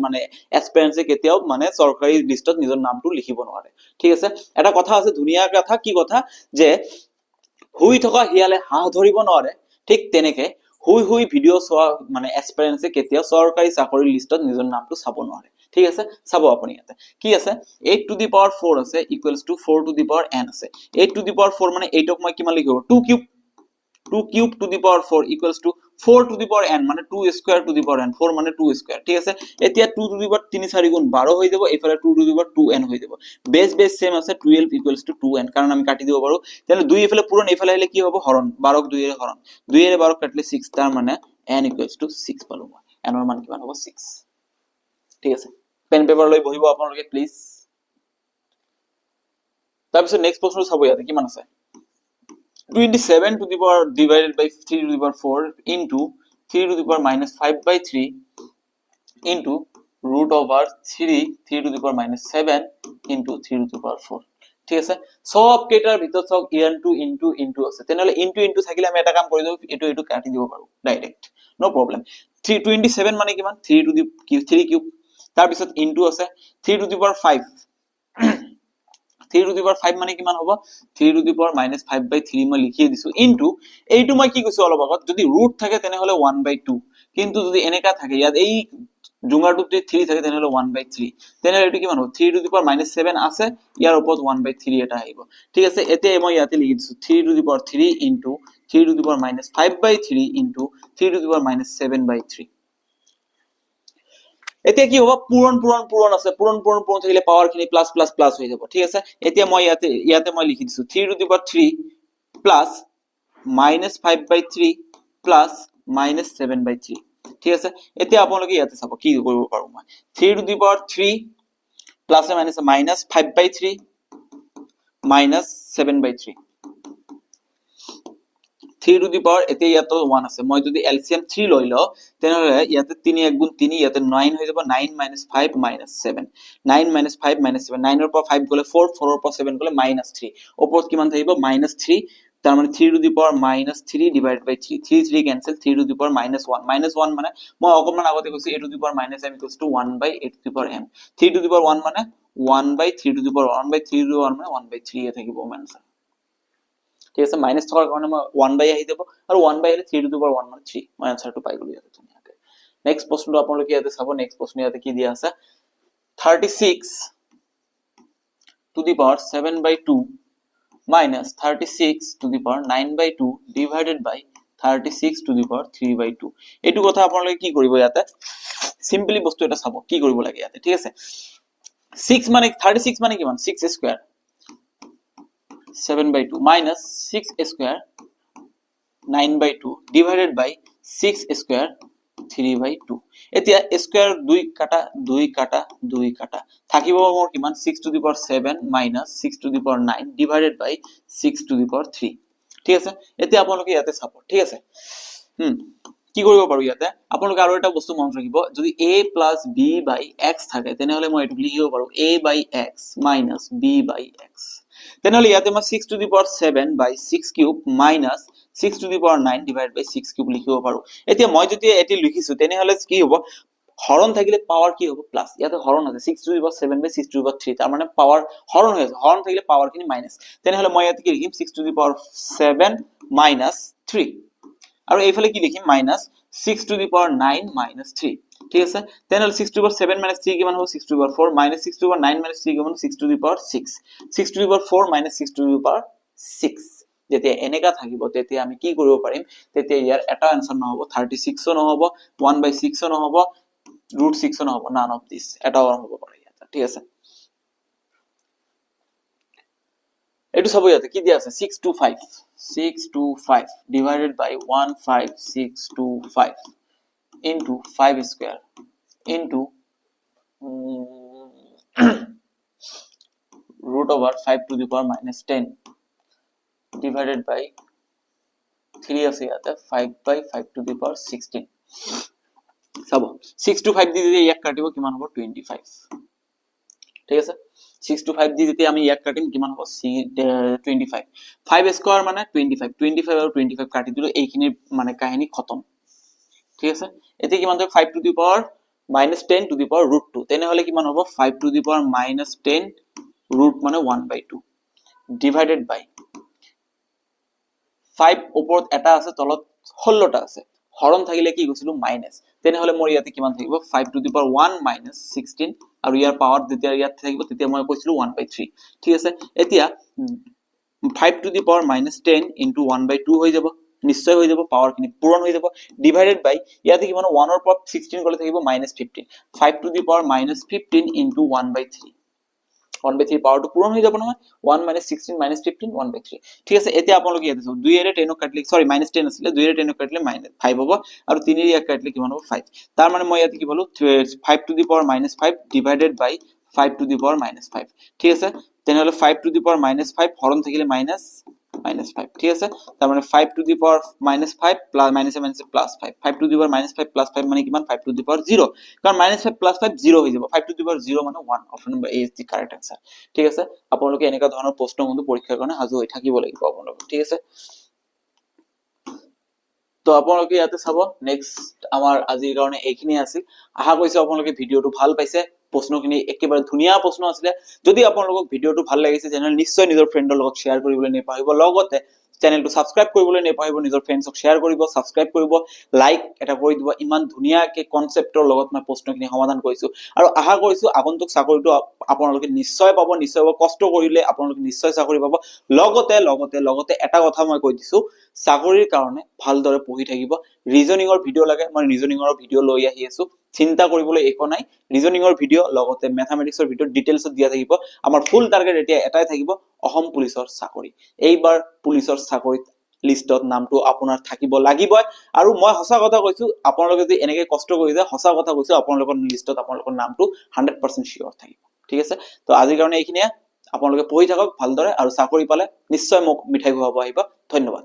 মানে এক্সপেৰিয়েন্সে কেতিয়াও মানে সৰকাৰি লিস্টত নিজৰ নামটো লিখিব নোৱাৰে ঠিক আছে এটা কথা আছে ধুনিয়া কথা কি কথা যে শুই থকা শিয়ালে হাঁহ ধৰিব নোৱাৰে ঠিক তেনেকে শুই শুই ভিডিঅ' চোৱা মানে এক্সপেৰিয়েন্সে কেতিয়াও চৰকাৰী চাকৰিৰ লিষ্টত নিজৰ নামটো চাব নোৱাৰে ঠিক আছে চাব আপুনি ইয়াতে কি আছে 8 টু দি পাৱাৰ 4 আছে equals to 4 two the power n আছে 8 টু দি পাৱাৰ 4 মানে 8 ক মই কিমান লিখিব 2 cube 2 cube to the power 4 equals to 4 to the power n মানে 2 square to the power n 4 মানে 2 square ঠিক আছে এতিয়া 2 to the power 3 4 গুণ 12 হৈ যাব এফালে 2 to the power 2n হৈ যাব বেস সেম আছে 12 equals to 2n কারণ আমি কাটি দিব পাৰো তাহলে 2 এফালে পূরণ এফালে হলে কি হবে হরণ 12 ক 2 এর হরণ 2 এর 12 কাটলে 6 তার মানে n equals to 6 পালো মই n এর মান কিমান হ'ব 6 ঠিক আছে পেন পেপার লৈ বহিব আপোনালোকে প্লিজ তাৰপিছত নেক্সট প্ৰশ্ন চাব ইয়াতে কিমান আছে 27 to the power divided by 3 to the power 4 into 3 to the power minus 5 by 3 into root over 3 to the power minus 7 into 3 to the power 4 ঠিক আছে সব কেটার ভিতর সব into আছে তেনলে into থাকিলে আমি এটা কাম কৰি দেব এটো কাটি দিব পাৰো ডাইৰেক্ট নো প্ৰবলেম 327 মানে কিমান 3 to the 3 কিউব তাৰ পিছত into আছে 3 to the power 5 3 to the power 5 মানে কিমান হ'ব 3 to the power minus 5 by 3 মই লিখিয়ে দিছো into এইটো মই কি কৈছো অলপ আগত যদি root থাকে তেনে হলে 1 by 2 কিন্তু যদি এনেকা থাকে ইয়াত এই জুঙাৰটোতে 3 থাকে তেনে হলে 1 by 3 তেনে এইটো কিমান হ'ব 3 to the power minus 7 আছে ইয়াৰ ওপৰত 1 by 3 এটা আহিব ঠিক আছে এতিয়া মই ইয়াতে লিখি দিছো 3 to the power 3 into 3 to the power minus 5 by 3 into 3 to the power minus 7 by 3 এতিয়া কি হ'ব পূৰণ আছে পূৰণ থাকিলে পাৱাৰ খিনি প্লাস প্লাস প্লাস হৈ যাব ঠিক আছে এতিয়া মই ইয়াতে মই লিখি দিছো 3 to the power 3 plus minus 5 by 3 plus minus 7 by 3 ঠিক আছে এতিয়া আপোনালোকে ইয়াতে চাব কি কৰিব পাৰো মই 3 to the power 3 plus minus 5 by 3 minus 7 by 3 3 to the power এতে ইয়াত 1 আছে মই যদি এলসিএম 3 লৈ লও তেনহলে ইয়াতে 3 1 গুণ 3 ইয়াতে 9 হৈ যাব 9 minus 5 minus 7 9 minus 5 minus 7 9 এর পর 5 গলে 4 4 এর পর 7 গলে -3 উপর কিমান থাকিব -3 তার মানে 3 to the power -3 divided by 3 3 3 cancel 3 to the power -1 মানে মই অকমান আগতে কৈছো a to the power minus m equals to 1 by a to the power m 3 to the power 1 মানে 1 by 3 to the power 1 by 3 to the power মানে 1 by 3 এ থাকিব आंसर ঠিক আছে মাইনাস থাকার কারণে মই 1 বাই আহি দেব আৰু 1 বাই 3 to the power 1 মানে 3 মই आंसरটো পাই গলো ইয়াতে ধুনিয়াকে নেক্সট প্ৰশ্নটো আপোনালোকে ইয়াতে চাব নেক্সট প্ৰশ্ন ইয়াতে কি দিয়া আছে 36 to the power 7 by 2 minus 36 to the power 9 by 2 divided by 36 to the power 3 by 2 এটু কথা আপোনালোকে কি কৰিব ইয়াতে সিম্পলি বস্তু এটা চাব কি কৰিব লাগে ইয়াতে ঠিক আছে 6 মানে 36 মানে কিমান 6 square 7 by 2 minus 6 square 9 by 2 divided by 6 square 3 by 2 এতিয়া স্কয়ার 2 কাটা 2 কাটা 2 কাটা থাকিব মোৰ কিমান 6 to the power 7 minus 6 to the power 9 divided by 6 to the power 3 ঠিক আছে এতিয়া আপোনালোকে ইয়াতে চাব ঠিক আছে কি কৰিব পাৰো ইয়াতে আপোনালোকে আৰু এটা বস্তু মনত ৰাখিব যদি a plus b by x থাকে তেনেহলে মই এটো লিখিব পাৰো a by x minus b by x তেনেহলে ইয়াতে মই 6 to the power 7 by 6 cube minus 6 to the power 9 divided by 6 cube লিখিব পাৰো এতিয়া মই যদি এটি লিখিছো তেনেহলে কি হ'ব হৰণ থাকিলে পাৱাৰ কি হ'ব প্লাস ইয়াতে হৰণ আছে 6 to the power 7 by 6 to the power 3 তাৰ মানে পাৱাৰ হৰণ হৈ আছে হৰণ থাকিলে পাৱাৰ খিনি মাইনাস তেনেহলে মই ইয়াতে কি লিখিম 6 to the power 7 minus 3 আৰু এইফালে কি লিখিম minus 6 to the power 9 minus 3 ঠিক আছে তেনেহলে 6 to the power 7 minus 3 কিমান হ'ব 6 to the power 4 minus 6 to the power 9 minus 3 কিমান 6 to the power 6 6 to the power 4 minus 6 to the power 6 যেতিয়া এনেকা থাকিব তেতিয়া আমি কি কৰিব পাৰিম তেতিয়া ইয়াৰ এটা आंसर নহব 36 ও নহব 1 by 6 ও নহব √6 ও নহব none of this এটাও নহব পাৰে ইয়াতে ঠিক আছে এটু সব ইয়াতে কি দিয়া আছে 6 to 5 divided by 15625 into 5 square into root over 5 to the power minus 10 divided by 3 আছে ইয়াতে 5 by 5 to the power 16 সব 6 to 5 দিয়ে এক কাটিব কিমান হ'ব 25 ঠিক আছে 6 to 5 দিয়ে যেতিয়া আমি এক কাটিম কিমান হ'ব 25 5 স্কয়ার মানে 25 আৰু 25 কাটি দিলো এইখিনি মানে কাহিনী খতম ঠিক আছে এতিয়া কিমান হয় 5 to the power minus 10 to the power √2 তেনে হলে কিমান হ'ব 5 to the power minus 10 root মানে 1 by 2 divided by 5 ওপৰত এটা আছে তলত 16টা আছে হৰণ থাকিলে কি কৈছিলো মাইনাস তেনেহলে মোৰ ইয়াতে কিমান থাকিব 5 টু দি পাৱাৰ 1 মাইনাস 16 আৰু ইয়াৰ পাৱাৰ যেতিয়া ইয়াত থাকিব তেতিয়া মই কৈছিলো 1/3 ঠিক আছে এতিয়া 5 টু দি পাৱাৰ -10 ইনটু 1/2 হৈ যাব নিশ্চয় হৈ যাব পাৱাৰ খিনি পূৰণ হৈ যাব ডিভাইডেড বাই ইয়াতে কিমান 1 ৰ পাৱাৰ 16 গলে থাকিব -15 5 টু দি পাৱাৰ -15 ইনটু 1/3 1/3 পাৱাৰটো পূৰণ হৈ যাব নহয় 1 -16 -15 1/3 ঠিক আছে এতিয়া আপোনালোকে ইয়াতে 2 এৰে 10 ক কাটিলে সৰি -10 আছিল 2 এৰে 10 ক কাটিলে -5 হ'ব আৰু 3 এৰে কাটিলে কিমান হ'ব 5 তাৰ মানে মই ইয়াতে কি পালো 5 to the power -5 divided by 5 to the power -5 ঠিক আছে তেনেহলে 5 টু দি পাৱাৰ -5 হৰণ থাকিলে -5 ঠিক আছে তাৰ মানে 5 to the power -5 plus plus 5 5 to the power -5 plus 5 মানে কিমান 5 টু দি পাৱাৰ 0 কাৰণ -5 প্লাস 5 0 হৈ যাব 5 টু দি পাৱাৰ 0 মানে 1 option number A is the correct answer ঠিক আছে আপোনালোকে এনেকা ধৰণৰ প্ৰশ্ন কিন্তু পৰীক্ষাৰ কাৰণে সাজু হৈ থাকিব লাগিব আপোনালোক ঠিক আছে তো আপোনালোকে ইয়াতে চাব নেক্সট আমাৰ আজিৰ কাৰণে এইখিনি আছিল আশা কৰিছো আপোনালোকে ভিডিওটো ভাল পাইছে প্ৰশ্নখিনি একেবাৰে ধুনিয়া প্ৰশ্ন আছিল যদি আপোনালোকক ভিডিওটো ভাল লাগিছে তেনেহলে নিশ্চয় নিজৰ ফ্ৰেণ্ডৰ লগত শেয়াৰ কৰিবলৈ নেপাহৰিব লগতে চেনেলটো সাবস্ক্ৰাইব কৰিবলৈ নেপাহৰিব নিজৰ ফ্ৰেণ্ডছক শেয়াৰ কৰিব সাবস্ক্ৰাইব কৰিব লাইক এটা কৰি দিব ইমান ধুনিয়াকে কনসেপ্টৰ লগত মই প্ৰশ্নখিনি সমাধান কৰিছো আৰু আশা কৰিছো আগন্তুক চাকৰিটো আপোনালোকে নিশ্চয় পাব কষ্ট কৰিলে আপোনালোকে নিশ্চয় চাকৰি পাব লগতে এটা কথা মই কৈ দিছো চাকৰিৰ কাৰণে ভালদৰে পঢ়ি থাকিব ৰিজনিংৰ ভিডিও লাগে মই ৰিজনিংৰ ভিডিও লৈ আহি আছো চিন্তা কৰিবলৈ একো নাই ৰিজনিংৰ ভিডিও লগতে ম্যাথমেটিক্সৰ ভিডিও ডিটেইলছত দিয়া থাকিব আমাৰ ফুল টাৰ্গেট এতিয়া এটাই থাকিব অসম পুলিচৰ চাকৰি এইবাৰ পুলিচৰ চাকৰিত লিষ্টত নামটো আপোনাৰ থাকিব লাগিব আৰু মই হসা কথা কৈছো আপোনালোকে যদি এনেকৈ কষ্ট কৰি যায় হসা কথা কৈছো আপোনালোকৰ লিষ্টত আপোনালোকৰ নামটো 100% শিওৰ থাকিব ঠিক আছে তো আজিৰ কাৰণে এইখিনিয়ে আপোনালোকে পঢ়ি থাকক ভালদৰে আৰু চাকৰি পালে নিশ্চয় মোক মিঠাই খুৱাব আহিব ধন্যবাদ